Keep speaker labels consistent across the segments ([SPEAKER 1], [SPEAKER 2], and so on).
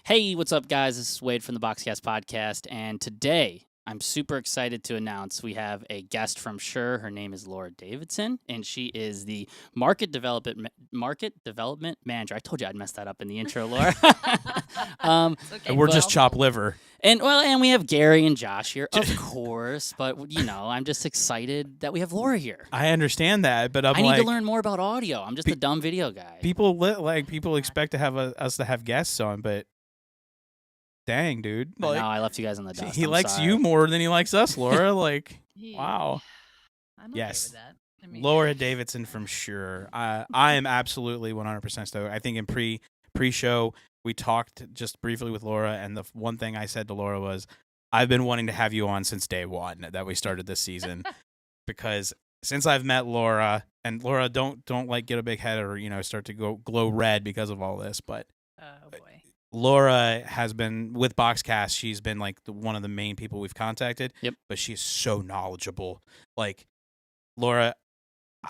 [SPEAKER 1] Hey, what's up, guys? This is Wade from the BoxCast podcast, and today I'm super excited to announce we have a guest from Shure. Her name is Laura Davidson, and she is the market development manager. I told you I'd mess that up in the intro, Laura.
[SPEAKER 2] Okay,
[SPEAKER 3] and we're just chopped liver.
[SPEAKER 1] And we have Gary and Josh here, of course. But I'm just excited that we have Laura here.
[SPEAKER 3] I understand that, but
[SPEAKER 1] I need to learn more about audio. I'm just a dumb video guy.
[SPEAKER 3] People expect to have us to have guests on, but. Dang, dude.
[SPEAKER 1] I know, I left you guys in the dust.
[SPEAKER 3] He likes you more than he likes us, Laura. Wow.
[SPEAKER 2] I'm okay
[SPEAKER 3] Yes.
[SPEAKER 2] with that.
[SPEAKER 3] Laura Davidson from Shure. I am absolutely 100% stoked. I think in pre-show, we talked just briefly with Laura, and the one thing I said to Laura was, I've been wanting to have you on since day one that we started this season. Because since I've met Laura, and Laura, don't get a big head or, start to go glow red because of all this, but...
[SPEAKER 2] Oh, boy.
[SPEAKER 3] Laura has been with BoxCast. She's been one of the main people we've contacted.
[SPEAKER 1] Yep.
[SPEAKER 3] But she's so knowledgeable. Laura,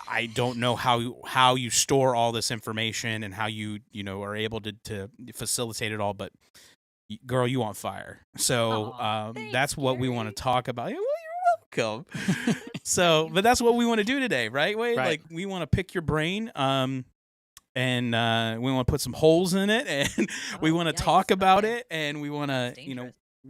[SPEAKER 3] I don't know how you store all this information and how you are able to facilitate it all. But girl, you on fire. So that's what we want to talk about. Well, you're welcome. But that's what we want to do today, right, Wade?
[SPEAKER 1] Right.
[SPEAKER 3] We want to pick your brain. And we want to put some holes in it, and we want to talk about it, and we want to,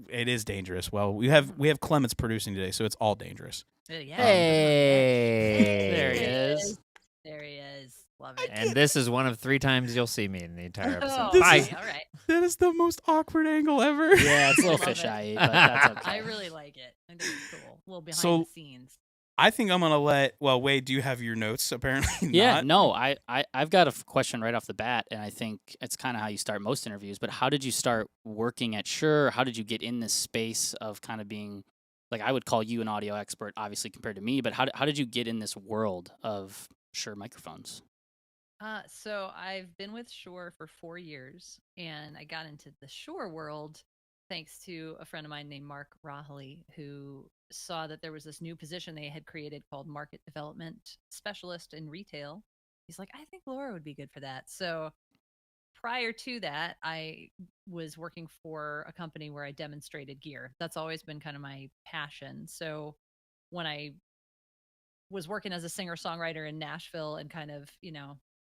[SPEAKER 3] it is dangerous. Well, we have Clements producing today, so it's all dangerous.
[SPEAKER 2] Yeah.
[SPEAKER 1] Hey,
[SPEAKER 4] There he is.
[SPEAKER 2] There he is. Love it.
[SPEAKER 4] And this is one of 3 times you'll see me in the entire episode.
[SPEAKER 2] Oh,
[SPEAKER 3] Bye.
[SPEAKER 2] all right.
[SPEAKER 3] That is the most awkward angle ever.
[SPEAKER 1] Yeah, it's a little
[SPEAKER 2] Love it.
[SPEAKER 1] fisheye, but that's okay.
[SPEAKER 2] I really like it. I think it's cool. A little behind
[SPEAKER 3] So-
[SPEAKER 2] the scenes.
[SPEAKER 3] I think I'm gonna Wade, do you have your notes? Apparently,
[SPEAKER 1] Yeah,
[SPEAKER 3] not.
[SPEAKER 1] no, I've got a question right off the bat, and I think it's kind of how you start most interviews. But how did you start working at Shure? How did you get in this space of kind of being, I would call you an audio expert, obviously compared to me, but how did you get in this world of Shure microphones?
[SPEAKER 2] So I've been with Shure for 4 years, and I got into the Shure world thanks to a friend of mine named Mark Rahley, who saw that there was this new position they had created called Market Development Specialist in Retail. He's like, I think Laura would be good for that. So prior to that, I was working for a company where I demonstrated gear. That's always been kind of my passion. So when I was working as a singer-songwriter in Nashville and kind of,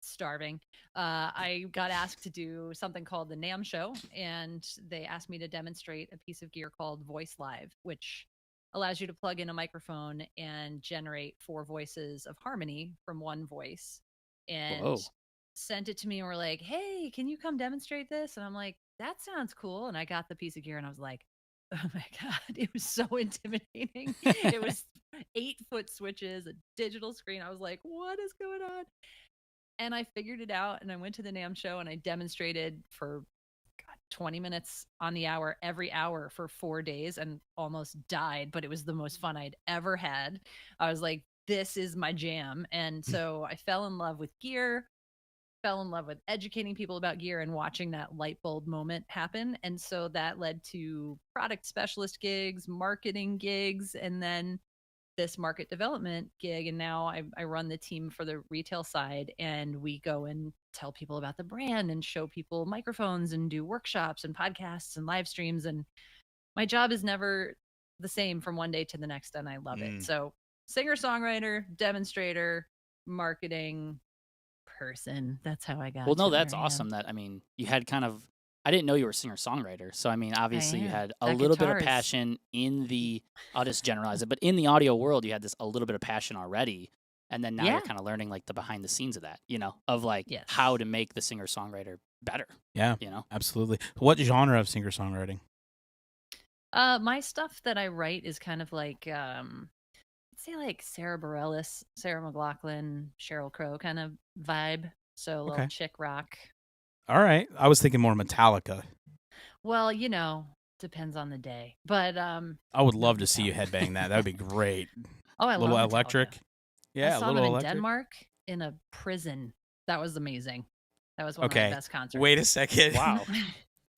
[SPEAKER 2] starving, I got asked to do something called the NAMM show, and they asked me to demonstrate a piece of gear called Voice Live, which allows you to plug in a microphone and generate 4 voices of harmony from one voice. And
[SPEAKER 1] Whoa.
[SPEAKER 2] sent it to me and were like, hey, can you come demonstrate this? And I'm like, that sounds cool. And I got the piece of gear and I was like, oh my God, it was so intimidating. It was 8-foot switches, a digital screen. I was like, what is going on? And I figured it out, and I went to the NAMM show and I demonstrated for 20 minutes on the hour, every hour for 4 days, and almost died, but it was the most fun I'd ever had. I was like, this is my jam. And so I fell in love with gear, fell in love with educating people about gear and watching that light bulb moment happen. And so that led to product specialist gigs, marketing gigs, and then this market development gig. And now I run the team for the retail side, and we go and tell people about the brand and show people microphones and do workshops and podcasts and live streams. And my job is never the same from one day to the next, and I love it. So singer-songwriter, demonstrator, marketing person. That's how I got.
[SPEAKER 1] Well, no,
[SPEAKER 2] to
[SPEAKER 1] that's
[SPEAKER 2] where I
[SPEAKER 1] awesome.
[SPEAKER 2] am.
[SPEAKER 1] That you had kind of. I didn't know you were a singer-songwriter, so obviously you
[SPEAKER 2] am.
[SPEAKER 1] had a
[SPEAKER 2] That
[SPEAKER 1] little bit
[SPEAKER 2] guitar
[SPEAKER 1] of
[SPEAKER 2] is-
[SPEAKER 1] passion in the. I'll just generalize it, but in the audio world, you had a little bit of passion already, and then now
[SPEAKER 2] Yeah.
[SPEAKER 1] you're kind of learning the behind the scenes of that, of
[SPEAKER 2] Yes.
[SPEAKER 1] how to make the singer-songwriter better.
[SPEAKER 3] Yeah, absolutely. What genre of singer-songwriting?
[SPEAKER 2] My stuff that I write is kind of like, let's say Sarah Bareilles, Sarah McLachlan, Sheryl Crow kind of vibe. So a little
[SPEAKER 3] Okay.
[SPEAKER 2] chick rock.
[SPEAKER 3] All right, I was thinking more Metallica.
[SPEAKER 2] Well, depends on the day. But
[SPEAKER 3] I would love to see you headbang that. That would be great.
[SPEAKER 2] oh, I
[SPEAKER 3] A little
[SPEAKER 2] love
[SPEAKER 3] electric.
[SPEAKER 2] Metallica.
[SPEAKER 3] Yeah,
[SPEAKER 2] I
[SPEAKER 3] a
[SPEAKER 2] saw
[SPEAKER 3] little
[SPEAKER 2] them in
[SPEAKER 3] electric.
[SPEAKER 2] Denmark in a prison. That was amazing. That was one of
[SPEAKER 3] Okay.
[SPEAKER 2] my best concerts.
[SPEAKER 3] Wait a second.
[SPEAKER 1] Wow.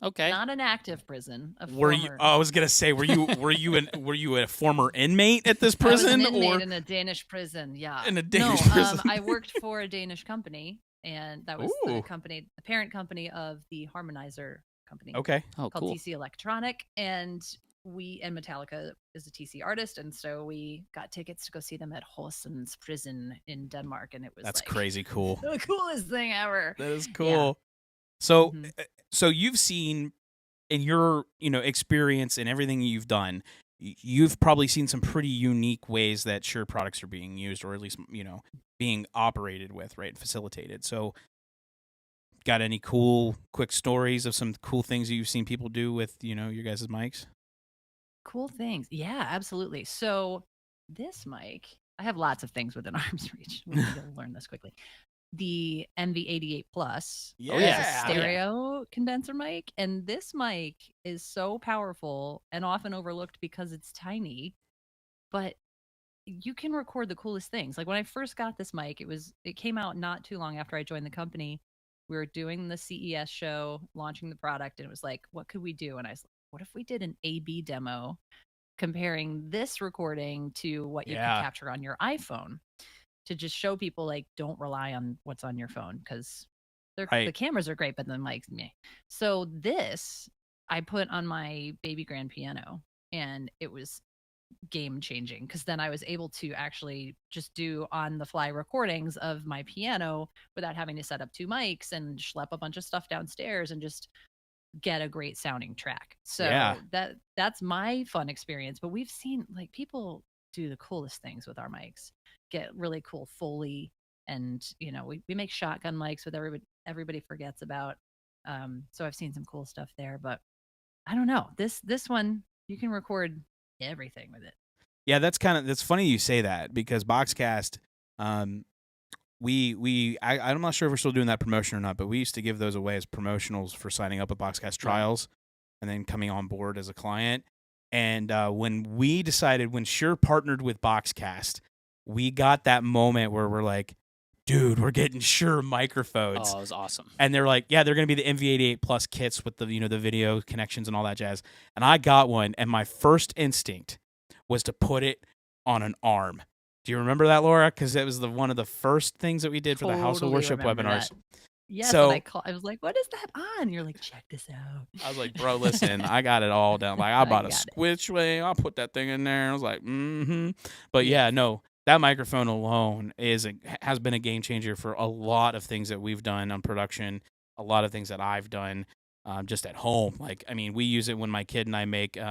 [SPEAKER 1] Okay.
[SPEAKER 2] Not an active prison. A
[SPEAKER 3] Were you?
[SPEAKER 2] former.
[SPEAKER 3] Oh, I was gonna say, were you a former inmate at this prison,
[SPEAKER 2] I was an inmate
[SPEAKER 3] or
[SPEAKER 2] in a Danish prison. Yeah.
[SPEAKER 3] in a Danish
[SPEAKER 2] no,
[SPEAKER 3] prison?
[SPEAKER 2] I worked for a Danish company, and that was
[SPEAKER 3] Ooh.
[SPEAKER 2] the parent company of the harmonizer company
[SPEAKER 3] Okay.
[SPEAKER 1] Oh,
[SPEAKER 2] called
[SPEAKER 1] cool.
[SPEAKER 2] TC Electronic, and Metallica is a TC artist, and so we got tickets to go see them at Horsens prison in Denmark, and it was
[SPEAKER 3] That's
[SPEAKER 2] like
[SPEAKER 3] crazy cool.
[SPEAKER 2] the coolest thing ever.
[SPEAKER 3] That is
[SPEAKER 2] Yeah.
[SPEAKER 3] cool. So,
[SPEAKER 2] Mhm.
[SPEAKER 3] so you've seen in your experience and everything you've done, you've probably seen some pretty unique ways that Shure products are being used, or at least being operated with, right, facilitated. So, got any cool, quick stories of some cool things that you've seen people do with your guys' mics?
[SPEAKER 2] Cool things. Yeah, absolutely. So this mic, I have lots of things within arm's reach. We need to learn this quickly. The MV88 Plus
[SPEAKER 1] Oh,
[SPEAKER 2] is
[SPEAKER 1] yeah.
[SPEAKER 2] a
[SPEAKER 1] Oh, yeah.
[SPEAKER 2] stereo condenser mic, and this mic is so powerful and often overlooked because it's tiny, but you can record the coolest things. Like when I first got this mic, it came out not too long after I joined the company. We were doing the CES show, launching the product, and it was like, what could we do? And I was like, what if we did an A/B demo comparing this recording to what you could
[SPEAKER 3] Yeah.
[SPEAKER 2] capture on your iPhone, to just show people like don't rely on what's on your phone, because the
[SPEAKER 3] Right.
[SPEAKER 2] cameras are great, but the mic's meh. So this I put on my baby grand piano, and it was game changing, because then I was able to actually just do on the fly recordings of my piano without having to set up two mics and schlep a bunch of stuff downstairs, and just get a great sounding track. So
[SPEAKER 3] Yeah.
[SPEAKER 2] that's my fun experience. But we've seen like people do the coolest things with our mics, get really cool Foley, and we make shotgun mics with everybody forgets about. So I've seen some cool stuff there, but I don't know. This one, you can record everything with it.
[SPEAKER 3] Yeah, that's funny you say that, because BoxCast, I'm not sure if we're still doing that promotion or not, but we used to give those away as promotionals for signing up at BoxCast trials and then coming on board as a client. And when Shure partnered with BoxCast, we got that moment where we're like, dude, we're getting Shure microphones.
[SPEAKER 1] Oh, it was awesome.
[SPEAKER 3] And they're like, yeah, they're going to be the MV88 Plus kits with the the video connections and all that jazz. And I got one, and my first instinct was to put it on an arm. Do you remember that, Laura? Because it was one of the first things that we did for the House of
[SPEAKER 2] Totally
[SPEAKER 3] Worship
[SPEAKER 2] remember
[SPEAKER 3] webinars.
[SPEAKER 2] that. Yes,
[SPEAKER 3] So-
[SPEAKER 2] and I was like, "What is that on?" And you're like, "Check this out."
[SPEAKER 3] I was like, bro, listen, I got it all down. Like, I bought a
[SPEAKER 2] got it.
[SPEAKER 3] Switchway. I'll put that thing in there. I was like, But yeah, no, that microphone alone has been a game changer for a lot of things that we've done on production, a lot of things that I've done just at home. Like, I mean, we use it when my kid and I make. We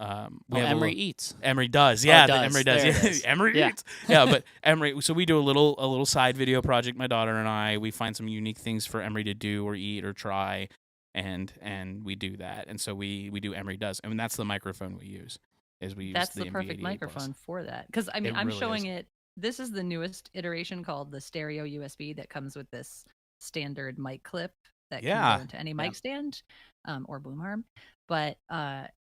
[SPEAKER 3] have
[SPEAKER 1] Emery eats.
[SPEAKER 3] Emery does,
[SPEAKER 1] Oh,
[SPEAKER 3] yeah.
[SPEAKER 1] it does.
[SPEAKER 3] Emery does,
[SPEAKER 1] There it
[SPEAKER 3] yeah.
[SPEAKER 1] is.
[SPEAKER 3] Emery
[SPEAKER 1] Yeah.
[SPEAKER 3] eats, yeah. But Emery, so we do a little side video project. My daughter and I, we find some unique things for Emery to do or eat or try, and we do that. And so we do Emery does, and that's the microphone we use.
[SPEAKER 2] That's the perfect
[SPEAKER 3] MV88
[SPEAKER 2] microphone
[SPEAKER 3] Plus.
[SPEAKER 2] for that. Because I mean,
[SPEAKER 3] It
[SPEAKER 2] I'm
[SPEAKER 3] really
[SPEAKER 2] showing
[SPEAKER 3] is.
[SPEAKER 2] it. This is the newest iteration called the stereo USB that comes with this standard mic clip that can
[SPEAKER 3] Yeah.
[SPEAKER 2] go into any mic stand or boom arm. But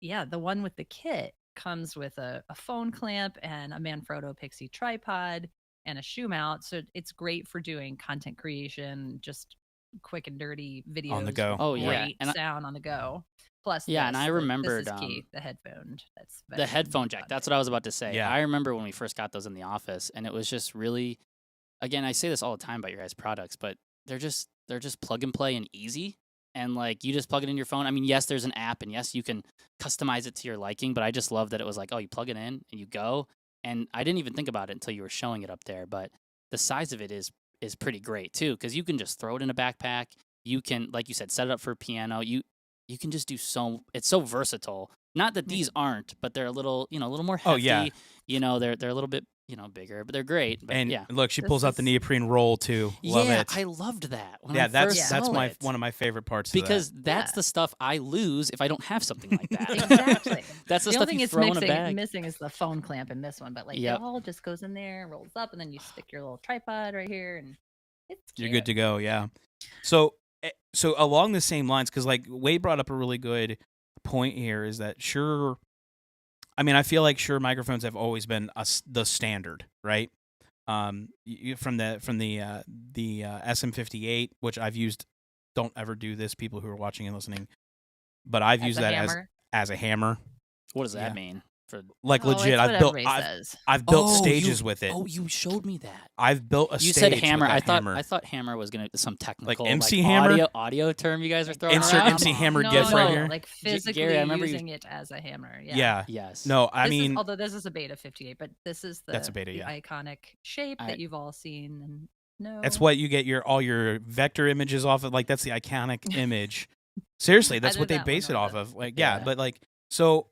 [SPEAKER 2] yeah, the one with the kit comes with a phone clamp and a Manfrotto Pixie tripod and a shoe mount. So it's great for doing content creation, just quick and dirty videos.
[SPEAKER 3] On the go.
[SPEAKER 1] Oh, yeah.
[SPEAKER 2] Great
[SPEAKER 1] And
[SPEAKER 2] sound on the go. Plus,
[SPEAKER 1] Yeah, and I
[SPEAKER 2] this
[SPEAKER 1] remembered,
[SPEAKER 2] is key, the headphone. That's
[SPEAKER 1] the headphone jack. That's what I was about to say.
[SPEAKER 3] Yeah.
[SPEAKER 1] I remember when we first got those in the office, and it was just really, again, I say this all the time about your guys' products, but they're just plug and play and easy. And like you just plug it in your phone. I mean, yes, there's an app, and yes, you can customize it to your liking. But I just love that it was like, oh, you plug it in and you go. And I didn't even think about it until you were showing it up there. But the size of it is pretty great too, because you can just throw it in a backpack. You can, like you said, set it up for a piano. You can just do it's so versatile. Not that these aren't, but they're a little more hefty.
[SPEAKER 3] Oh, yeah.
[SPEAKER 1] They're a little bit bigger, but they're great. But
[SPEAKER 3] And
[SPEAKER 1] yeah,
[SPEAKER 3] look, she
[SPEAKER 2] This
[SPEAKER 3] pulls out the
[SPEAKER 2] is-
[SPEAKER 3] neoprene roll too. Love
[SPEAKER 1] yeah,
[SPEAKER 3] it.
[SPEAKER 1] I loved that. When
[SPEAKER 3] Yeah,
[SPEAKER 1] I
[SPEAKER 3] that's
[SPEAKER 1] first
[SPEAKER 2] Yeah.
[SPEAKER 1] saw it.
[SPEAKER 3] one of my favorite parts.
[SPEAKER 1] Because
[SPEAKER 3] of that.
[SPEAKER 1] that's
[SPEAKER 2] Yeah.
[SPEAKER 1] the stuff I lose if I don't have something like that.
[SPEAKER 2] Exactly.
[SPEAKER 1] That's the
[SPEAKER 2] The
[SPEAKER 1] stuff
[SPEAKER 2] only thing
[SPEAKER 1] you
[SPEAKER 2] it's
[SPEAKER 1] throw in a bag.
[SPEAKER 2] missing is the phone clamp in this one, but like
[SPEAKER 1] Yep.
[SPEAKER 2] it all just goes in there, rolls up, and then you stick your little tripod right here, and it's
[SPEAKER 3] You're
[SPEAKER 2] cute.
[SPEAKER 3] good to go. Yeah. So along the same lines, because like Wade brought up a really good point here, is that Shure. I mean, I feel like Shure microphones have always been the standard, right? From the SM58, which I've used. Don't ever do this, people who are watching and listening. But I've
[SPEAKER 2] As
[SPEAKER 3] used
[SPEAKER 2] a
[SPEAKER 3] that
[SPEAKER 2] hammer.
[SPEAKER 3] as a hammer.
[SPEAKER 1] What does that
[SPEAKER 3] Yeah.
[SPEAKER 1] mean? For
[SPEAKER 3] Like
[SPEAKER 2] Oh,
[SPEAKER 3] legit,
[SPEAKER 2] it's what everybody says.
[SPEAKER 3] I've built
[SPEAKER 1] Oh,
[SPEAKER 3] stages
[SPEAKER 1] you-
[SPEAKER 3] with it.
[SPEAKER 1] Oh, you showed me that.
[SPEAKER 3] I've built a
[SPEAKER 1] You
[SPEAKER 3] stage
[SPEAKER 1] said hammer.
[SPEAKER 3] with that
[SPEAKER 1] I thought
[SPEAKER 3] hammer.
[SPEAKER 1] I thought hammer was gonna some technical
[SPEAKER 3] MC hammer?
[SPEAKER 1] audio term you guys are throwing
[SPEAKER 3] Insert
[SPEAKER 1] around.
[SPEAKER 3] MC
[SPEAKER 2] Come on.
[SPEAKER 3] hammer
[SPEAKER 2] no,
[SPEAKER 3] gif
[SPEAKER 2] no,
[SPEAKER 3] right
[SPEAKER 2] no,
[SPEAKER 3] here.
[SPEAKER 2] like
[SPEAKER 1] Gary,
[SPEAKER 2] physically
[SPEAKER 1] I remember you-
[SPEAKER 2] using it as a hammer.
[SPEAKER 3] Yeah.
[SPEAKER 1] Yes.
[SPEAKER 3] No, I
[SPEAKER 2] This is,
[SPEAKER 3] mean,
[SPEAKER 2] although this is a beta 58, but this is the,
[SPEAKER 3] That's a beta,
[SPEAKER 2] the
[SPEAKER 3] yeah.
[SPEAKER 2] iconic shape
[SPEAKER 1] I-
[SPEAKER 2] that you've all seen. And no,
[SPEAKER 3] that's what you get all your vector images off of. Like, that's the iconic image. Seriously, that's
[SPEAKER 2] Either
[SPEAKER 3] what they
[SPEAKER 2] that
[SPEAKER 3] base
[SPEAKER 2] one
[SPEAKER 3] it
[SPEAKER 2] or
[SPEAKER 3] off
[SPEAKER 2] the-
[SPEAKER 3] of. Like,
[SPEAKER 1] Yeah.
[SPEAKER 3] but like, so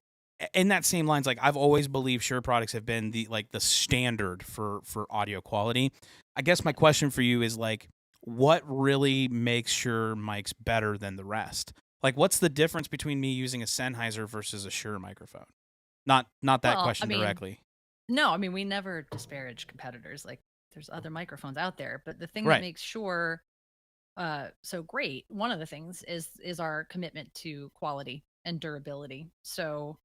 [SPEAKER 3] in that same lines, like, I've always believed Shure products have been the standard for audio quality. I guess my question for you is like, what really makes Shure mics better than the rest? Like, what's the difference between me using a Sennheiser versus a Shure microphone? Not that
[SPEAKER 2] Well,
[SPEAKER 3] question
[SPEAKER 2] I mean,
[SPEAKER 3] directly.
[SPEAKER 2] No, I mean, we never disparage competitors. Like, there's other microphones out there, but the thing
[SPEAKER 3] Right.
[SPEAKER 2] that makes Shure so great, one of the things is our commitment to quality and durability. So,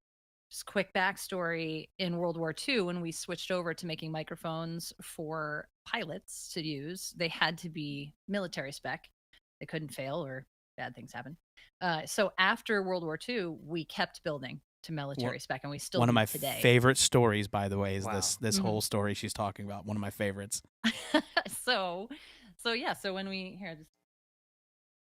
[SPEAKER 2] just quick backstory: in World War II, when we switched over to making microphones for pilots to use, they had to be military spec. They couldn't fail or bad things happen. So after World War II, we kept building to military spec, and we still
[SPEAKER 3] One of
[SPEAKER 2] do
[SPEAKER 3] my
[SPEAKER 2] today.
[SPEAKER 3] favorite stories, by the way, is
[SPEAKER 1] Wow.
[SPEAKER 3] this
[SPEAKER 2] Mhm.
[SPEAKER 3] whole story she's talking about. One of my favorites.
[SPEAKER 2] so yeah, so when we here, just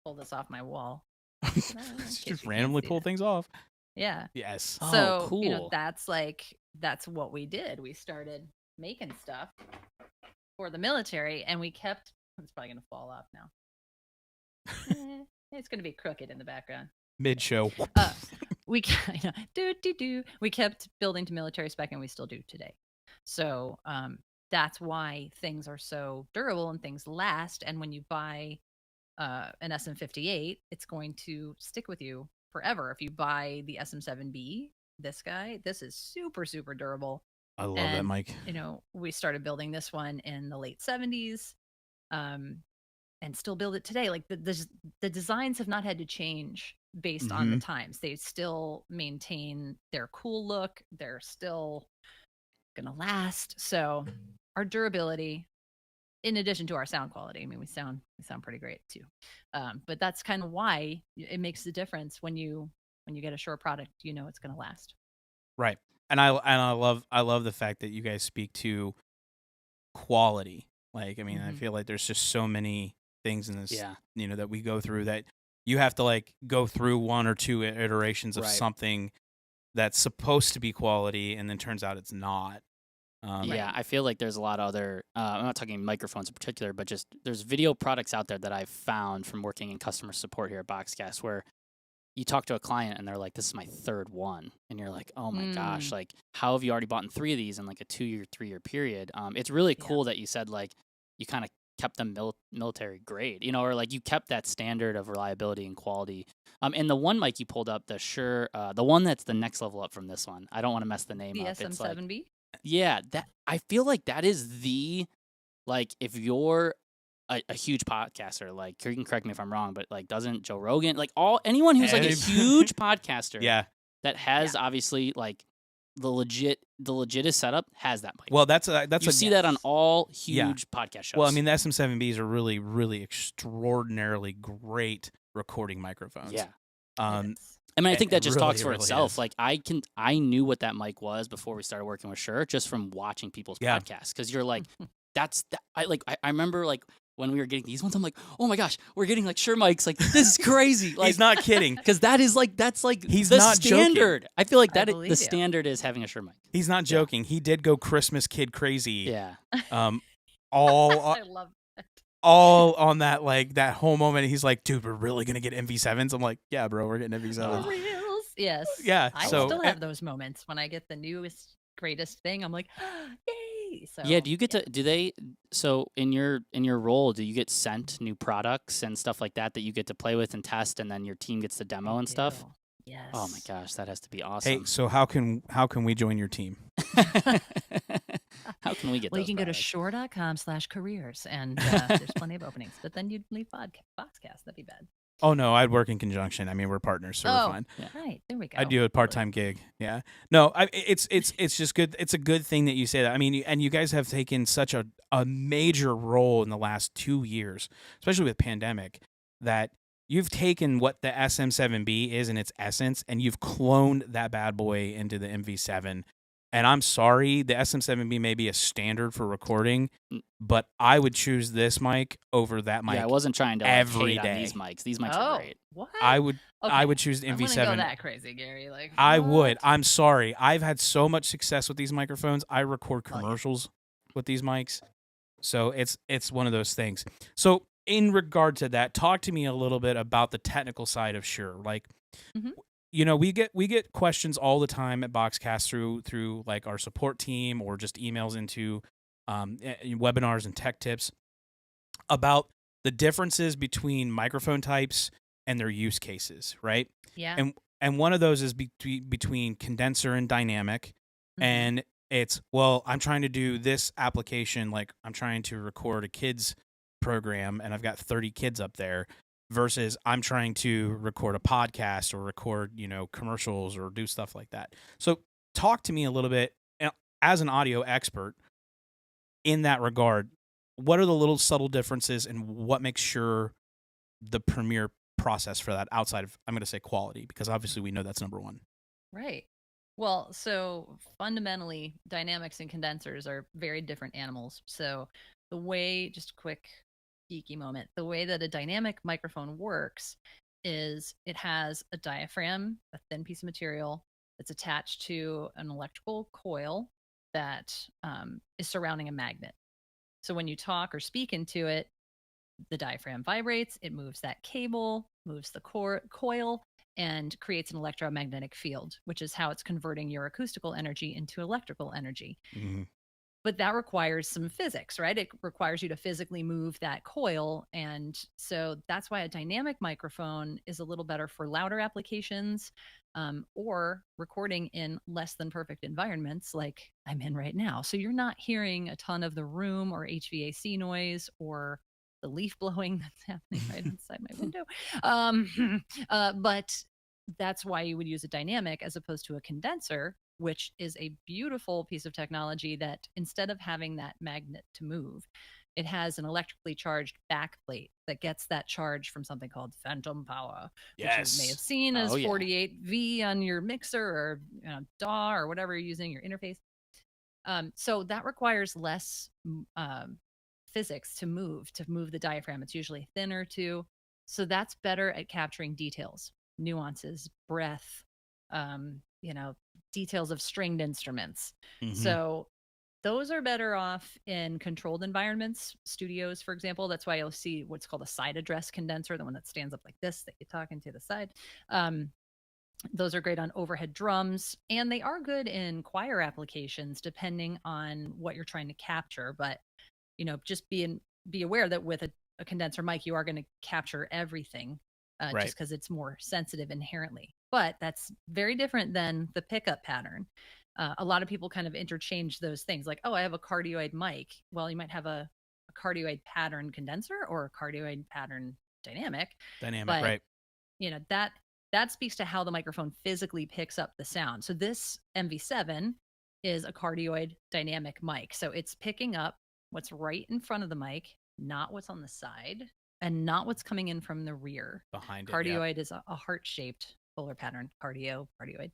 [SPEAKER 2] pull this off my wall. in
[SPEAKER 3] Just
[SPEAKER 2] case you can't
[SPEAKER 3] randomly
[SPEAKER 2] see
[SPEAKER 3] pull
[SPEAKER 2] that.
[SPEAKER 3] things off.
[SPEAKER 2] Yeah.
[SPEAKER 3] Yes.
[SPEAKER 1] Oh,
[SPEAKER 2] So you know,
[SPEAKER 1] cool.
[SPEAKER 2] that's what we did. We started making stuff for the military, and we kept. It's probably gonna fall off now. It's gonna be crooked in the background.
[SPEAKER 3] Mid show.
[SPEAKER 2] We we kept building to military spec, and we still do today. So that's why things are so durable and things last. And when you buy an SM58, it's going to stick with you forever. If you buy the SM7B, this is super durable.
[SPEAKER 3] I love that
[SPEAKER 2] And,
[SPEAKER 3] mic.
[SPEAKER 2] You know, we started building this one in the late 70s. And still build it today. Like the designs have not had to change based on the times. They still maintain their cool look. They're still gonna last. So our durability, in addition to our sound quality, I mean, we sound pretty great too. But that's kind of why it makes the difference when you get a Shure product. You know it's gonna last.
[SPEAKER 3] Right. And I love the fact that you guys speak to quality. Like, I mean, I
[SPEAKER 2] Mhm.
[SPEAKER 3] feel like there's just so many things in this,
[SPEAKER 1] Yeah.
[SPEAKER 3] you know, that we go through that you have to like go through one or two iterations of
[SPEAKER 1] Right.
[SPEAKER 3] something that's supposed to be quality and then turns out it's not.
[SPEAKER 1] Yeah, I feel like there's a lot of other. I'm not talking microphones in particular, but just there's video products out there that I've found from working in customer support here at BoxCast where you talk to a client and they're like, "This is my third one," and you're like, "Oh my gosh! Like, how have you already bought 3 of these in like a 2-year, 3-year period?" It's really
[SPEAKER 2] Yeah.
[SPEAKER 1] cool that you said like you kind of kept them military grade, you know, or like you kept that standard of reliability and quality. And the one mic you pulled up, the Shure, the one that's the next level up from this one. I don't want to mess the name
[SPEAKER 2] The
[SPEAKER 1] up. It's like,
[SPEAKER 2] SM7B.
[SPEAKER 1] yeah, that I feel like that is the like if you're a huge podcaster, like you can correct me if I'm wrong, but like doesn't Joe Rogan like anyone who's like a
[SPEAKER 3] Anybody-
[SPEAKER 1] huge podcaster
[SPEAKER 3] yeah.
[SPEAKER 1] that has obviously like the legitest setup has that mic.
[SPEAKER 3] Well, that's
[SPEAKER 1] you
[SPEAKER 3] a
[SPEAKER 1] see that on all
[SPEAKER 3] Yeah.
[SPEAKER 1] huge podcast shows.
[SPEAKER 3] Well, I mean, the SM7Bs are really, really extraordinarily great recording microphones.
[SPEAKER 1] yeah.
[SPEAKER 3] Um,
[SPEAKER 1] I mean, I
[SPEAKER 3] It-
[SPEAKER 1] think
[SPEAKER 3] it
[SPEAKER 1] that just
[SPEAKER 3] really-
[SPEAKER 1] talks
[SPEAKER 3] it
[SPEAKER 1] for
[SPEAKER 3] really
[SPEAKER 1] itself.
[SPEAKER 3] is.
[SPEAKER 1] Like I knew what that mic was before we started working with Shure, just from watching people's
[SPEAKER 3] Yeah.
[SPEAKER 1] podcasts. Because you're like, I remember like when we were getting these ones, I'm like, oh my gosh, we're getting like Shure mics. Like this is crazy. Like,
[SPEAKER 3] he's not kidding.
[SPEAKER 1] because that's like
[SPEAKER 3] He's
[SPEAKER 1] the
[SPEAKER 3] not joking.
[SPEAKER 1] standard. I feel like
[SPEAKER 2] I
[SPEAKER 1] the
[SPEAKER 2] believe you.
[SPEAKER 1] standard is having a Shure mic.
[SPEAKER 3] He's not joking. He did go Christmas kid crazy.
[SPEAKER 1] Yeah.
[SPEAKER 3] All
[SPEAKER 2] I love that.
[SPEAKER 3] all on that like that whole moment. He's like, dude, we're really gonna get MV7s. I'm like, yeah, bro, we're getting
[SPEAKER 2] For
[SPEAKER 3] MV7s.
[SPEAKER 2] reals. Yes.
[SPEAKER 3] Yeah,
[SPEAKER 2] I
[SPEAKER 3] so-
[SPEAKER 2] still have those moments when I get the newest, greatest thing. I'm like, yay! So
[SPEAKER 1] Yeah. Do you get to? Do they? So in your role, do you get sent new products and stuff like that you get to play with and test, and then your team gets to demo
[SPEAKER 2] I
[SPEAKER 1] and stuff?
[SPEAKER 2] do. Yes.
[SPEAKER 1] Oh my gosh, that has to be
[SPEAKER 3] Hey,
[SPEAKER 1] awesome.
[SPEAKER 3] so how can we join your team?
[SPEAKER 1] How can we get
[SPEAKER 2] Well, you
[SPEAKER 1] those
[SPEAKER 2] can go to
[SPEAKER 1] products?
[SPEAKER 2] shore.com/careers, and there's plenty of openings. But then you'd leave BoxCast. That'd be bad.
[SPEAKER 3] Oh no, I'd work in conjunction. I mean, we're partners, so we're
[SPEAKER 2] Oh,
[SPEAKER 3] fine.
[SPEAKER 2] right. There we go.
[SPEAKER 3] I do a part-time gig. Yeah. No, it's just good. It's a good thing that you say that. I mean, and you guys have taken such a major role in the last 2 years, especially with pandemic, that you've taken what the SM7B is in its essence, and you've cloned that bad boy into the MV7. And I'm sorry, the SM7B may be a standard for recording, but I would choose this mic over that mic.
[SPEAKER 1] Yeah, I wasn't trying to
[SPEAKER 3] every
[SPEAKER 1] hate
[SPEAKER 3] day.
[SPEAKER 1] on these mics. These mics are great.
[SPEAKER 2] What?
[SPEAKER 3] I would
[SPEAKER 2] Okay.
[SPEAKER 3] choose the
[SPEAKER 2] I wouldn't go
[SPEAKER 3] MV7.
[SPEAKER 2] that crazy, Gary. Like
[SPEAKER 3] I
[SPEAKER 2] what?
[SPEAKER 3] would. I'm sorry. I've had so much success with these microphones. I record
[SPEAKER 2] Oh, yeah.
[SPEAKER 3] commercials with these mics. So it's one of those things. So in regard to that, talk to me a little bit about the technical side of Shure. Like,
[SPEAKER 2] Mhm.
[SPEAKER 3] you know, we get questions all the time at BoxCast through like our support team or just emails into webinars and tech tips about the differences between microphone types and their use cases, right?
[SPEAKER 2] Yeah.
[SPEAKER 3] And one of those is between condenser and dynamic,
[SPEAKER 2] Mhm.
[SPEAKER 3] and it's, well, I'm trying to do this application, like I'm trying to record a kid's program and I've got 30 kids up there, versus I'm trying to record a podcast or record, you know, commercials or do stuff like that. So talk to me a little bit as an audio expert in that regard. What are the little subtle differences and what makes Shure the premier process for that outside of, I'm going to say, quality, because obviously we know that's number one.
[SPEAKER 2] Right. Well, so fundamentally, dynamics and condensers are very different animals. So the way, just a quick geeky moment, the way that a dynamic microphone works is it has a diaphragm, a thin piece of material that's attached to an electrical coil that is surrounding a magnet. So when you talk or speak into it, the diaphragm vibrates, it moves that cable, moves the coil, and creates an electromagnetic field, which is how it's converting your acoustical energy into electrical energy.
[SPEAKER 3] Mm-hmm.
[SPEAKER 2] But that requires some physics, right? It requires you to physically move that coil. And so that's why a dynamic microphone is a little better for louder applications or recording in less than perfect environments like I'm in right now. So you're not hearing a ton of the room or HVAC noise or the leaf blowing that's happening right outside my window. But that's why you would use a dynamic as opposed to a condenser, which is a beautiful piece of technology that instead of having that magnet to move, it has an electrically charged backplate that gets that charge from something called phantom power, which you may have seen as 48V on your mixer or DAW or whatever you're using, your interface. So that requires less physics to move the diaphragm. It's usually thinner too. So that's better at capturing details, nuances, breath, details of stringed instruments.
[SPEAKER 3] Mm-hmm.
[SPEAKER 2] So those are better off in controlled environments, studios, for example. That's why you'll see what's called a side address condenser, the one that stands up like this that you're talking to the side. Those are great on overhead drums, and they are good in choir applications, depending on what you're trying to capture. But just be aware that with a condenser mic, you are going to capture everything
[SPEAKER 3] right.
[SPEAKER 2] just because it's more sensitive inherently. But that's very different than the pickup pattern. A lot of people kind of interchange those things like, oh, I have a cardioid mic. Well, you might have a cardioid pattern condenser or a cardioid pattern dynamic.
[SPEAKER 3] But, right.
[SPEAKER 2] That speaks to how the microphone physically picks up the sound. So this MV7 is a cardioid dynamic mic. So it's picking up what's right in front of the mic, not what's on the side, and not what's coming in from the rear.
[SPEAKER 3] Behind
[SPEAKER 2] cardioid is a heart-shaped polar pattern, cardioid.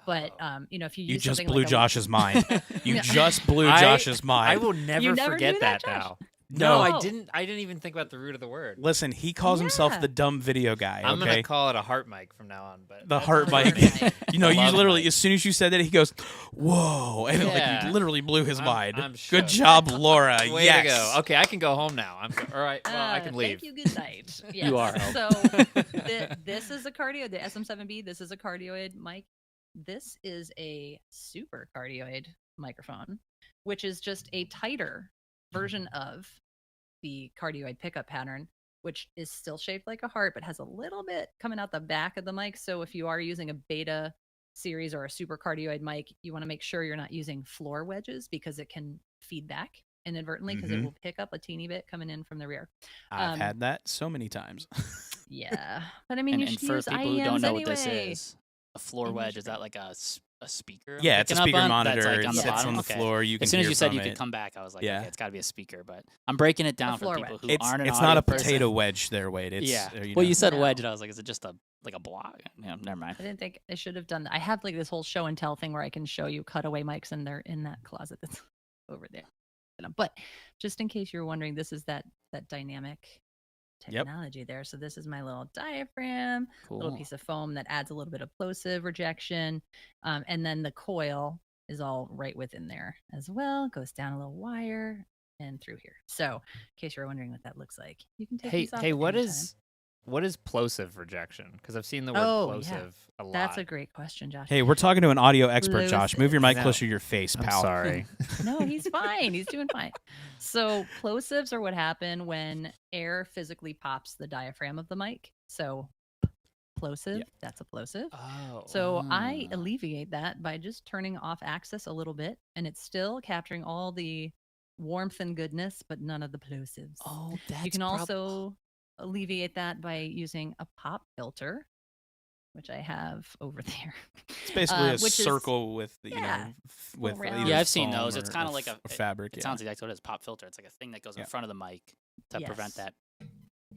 [SPEAKER 2] But if you use
[SPEAKER 3] just
[SPEAKER 2] something
[SPEAKER 3] blew
[SPEAKER 2] like
[SPEAKER 3] Josh's mind. You
[SPEAKER 2] Yeah.
[SPEAKER 3] just blew Josh's mind.
[SPEAKER 4] I will never
[SPEAKER 2] never
[SPEAKER 4] forget
[SPEAKER 2] knew
[SPEAKER 4] that
[SPEAKER 2] that, Josh?
[SPEAKER 4] now.
[SPEAKER 3] No.
[SPEAKER 4] I didn't even think about the root of the word.
[SPEAKER 3] Listen, he calls himself
[SPEAKER 2] Yeah.
[SPEAKER 3] the dumb video guy.
[SPEAKER 4] I'm
[SPEAKER 3] okay?
[SPEAKER 4] gonna call it a heart mic from now on. But
[SPEAKER 3] The
[SPEAKER 4] that's
[SPEAKER 3] heart
[SPEAKER 4] not
[SPEAKER 3] mic.
[SPEAKER 4] right.
[SPEAKER 3] You know, you
[SPEAKER 4] Love
[SPEAKER 3] literally,
[SPEAKER 4] mic.
[SPEAKER 3] as soon as you said that, he goes, "Whoa!" And like
[SPEAKER 4] Yeah.
[SPEAKER 3] you literally blew his mind.
[SPEAKER 4] I'm
[SPEAKER 3] Good
[SPEAKER 4] shook.
[SPEAKER 3] job, Laura.
[SPEAKER 4] Way
[SPEAKER 3] yes.
[SPEAKER 4] to go. Okay, I can go home now. All right. Well, I can leave.
[SPEAKER 2] Thank you. Good night. Yes.
[SPEAKER 1] You are.
[SPEAKER 2] So this is a cardioid. The SM7B. This is a cardioid mic. This is a super cardioid microphone, which is just a tighter version of the cardioid pickup pattern, which is still shaped like a heart, but has a little bit coming out the back of the mic. So if you are using a beta series or a super cardioid mic, you want to make sure you're not using floor wedges because it can feed back inadvertently because it will pick up a teeny bit coming in from the rear.
[SPEAKER 3] I've had that so many times.
[SPEAKER 2] Yeah. But I mean, you
[SPEAKER 1] and
[SPEAKER 2] should
[SPEAKER 1] for
[SPEAKER 2] use
[SPEAKER 1] people who
[SPEAKER 2] IEMs
[SPEAKER 1] don't know
[SPEAKER 2] anyway.
[SPEAKER 1] what this is, a floor
[SPEAKER 2] And you
[SPEAKER 1] wedge,
[SPEAKER 2] should
[SPEAKER 1] is that like a a speaker. I'm
[SPEAKER 3] Yeah, it's a
[SPEAKER 1] picking up
[SPEAKER 3] speaker
[SPEAKER 1] on,
[SPEAKER 3] monitor.
[SPEAKER 1] That's like
[SPEAKER 3] it
[SPEAKER 1] on the
[SPEAKER 3] sits
[SPEAKER 1] bottom.
[SPEAKER 3] on the
[SPEAKER 1] Okay.
[SPEAKER 3] floor. You can
[SPEAKER 1] As soon as
[SPEAKER 3] hear
[SPEAKER 1] you said
[SPEAKER 3] from
[SPEAKER 1] you
[SPEAKER 3] it.
[SPEAKER 1] could come back, I was like,
[SPEAKER 3] Yeah.
[SPEAKER 1] okay, it's got to be a speaker. But I'm breaking it down for
[SPEAKER 2] floor
[SPEAKER 1] people
[SPEAKER 2] wedge.
[SPEAKER 1] who aren't an
[SPEAKER 3] It's
[SPEAKER 1] audio
[SPEAKER 3] not a
[SPEAKER 1] person.
[SPEAKER 3] potato wedge there, Wade. It's,
[SPEAKER 1] Yeah.
[SPEAKER 3] you
[SPEAKER 1] Well,
[SPEAKER 3] know.
[SPEAKER 1] you said
[SPEAKER 2] No.
[SPEAKER 1] wedge, and I was like, is it just like a block? Yeah, never mind.
[SPEAKER 2] I didn't think I should have done that. I have like this whole show and tell thing where I can show you cutaway mics, and they're in that closet that's over there. But just in case you're wondering, this is that dynamic
[SPEAKER 3] Yep.
[SPEAKER 2] technology there. So this is my little diaphragm,
[SPEAKER 1] Cool.
[SPEAKER 2] little piece of foam that adds a little bit of plosive rejection, and then the coil is all right within there as well. It goes down a little wire and through here. So in case you're wondering what that looks like, you can take these off.
[SPEAKER 4] Hey,
[SPEAKER 2] at
[SPEAKER 4] what
[SPEAKER 2] any
[SPEAKER 4] is plosive rejection? Because I've seen the word
[SPEAKER 2] Oh, yeah.
[SPEAKER 4] plosive a lot.
[SPEAKER 2] That's a great question, Josh.
[SPEAKER 3] Hey, we're talking to an audio expert, Josh. Move your mic
[SPEAKER 4] No.
[SPEAKER 3] closer to your face,
[SPEAKER 4] I'm
[SPEAKER 3] pal.
[SPEAKER 4] sorry.
[SPEAKER 2] No, he's fine. He's doing fine. So plosives are what happen when air physically pops the diaphragm of the mic. So plosive, that's a plosive.
[SPEAKER 4] Oh.
[SPEAKER 2] So I alleviate that by just turning off access a little bit, and it's still capturing all the warmth and goodness, but none of the plosives.
[SPEAKER 1] Oh, that's
[SPEAKER 2] You can also alleviate that by using a pop filter, which I have over there.
[SPEAKER 3] It's basically a
[SPEAKER 2] which is-
[SPEAKER 3] circle with
[SPEAKER 2] yeah,
[SPEAKER 3] with
[SPEAKER 2] round.
[SPEAKER 3] either
[SPEAKER 1] Yeah, I've seen
[SPEAKER 3] foam
[SPEAKER 1] those. It's
[SPEAKER 3] or-
[SPEAKER 1] kind
[SPEAKER 3] or
[SPEAKER 1] of like
[SPEAKER 3] f- or fabric.
[SPEAKER 1] It sounds exactly what it is. Pop filter. It's like a thing that goes in
[SPEAKER 3] Yeah.
[SPEAKER 1] front of the mic to prevent
[SPEAKER 2] Yes.
[SPEAKER 1] that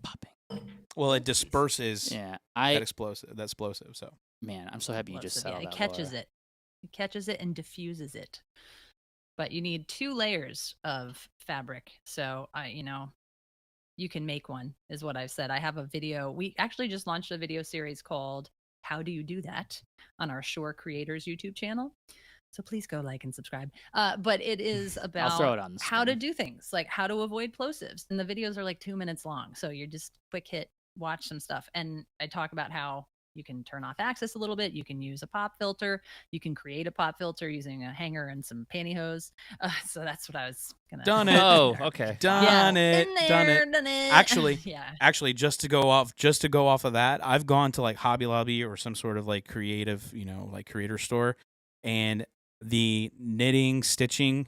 [SPEAKER 1] popping.
[SPEAKER 3] Well, it disperses
[SPEAKER 1] Yeah,
[SPEAKER 3] that explosive. So
[SPEAKER 1] man, I'm so happy you just
[SPEAKER 2] Plosive,
[SPEAKER 1] said
[SPEAKER 2] yeah,
[SPEAKER 1] all
[SPEAKER 2] it
[SPEAKER 1] that.
[SPEAKER 2] catches
[SPEAKER 1] Laura.
[SPEAKER 2] it. It catches it and diffuses it. But you need 2 layers of fabric. So you can make one, is what I've said. I have a video. We actually just launched a video series called How Do You Do That on our Shure Creators YouTube channel. So please go like and subscribe. But it is about
[SPEAKER 1] I'll throw it on the
[SPEAKER 2] how to
[SPEAKER 1] screen.
[SPEAKER 2] do things, like how to avoid plosives. And the videos are like 2 minutes long. So you're just quick hit, watch some stuff. And I talk about how you can turn off access a little bit. You can use a pop filter. You can create a pop filter using a hanger and some pantyhose. So that's what I was gonna.
[SPEAKER 3] Done it.
[SPEAKER 4] Oh, okay.
[SPEAKER 3] done it,
[SPEAKER 2] In
[SPEAKER 3] done
[SPEAKER 2] there,
[SPEAKER 3] it.
[SPEAKER 2] done it.
[SPEAKER 3] Actually,
[SPEAKER 2] yeah.
[SPEAKER 3] Actually, just to go off of that, I've gone to like Hobby Lobby or some sort of like creative, like creator store, and the knitting, stitching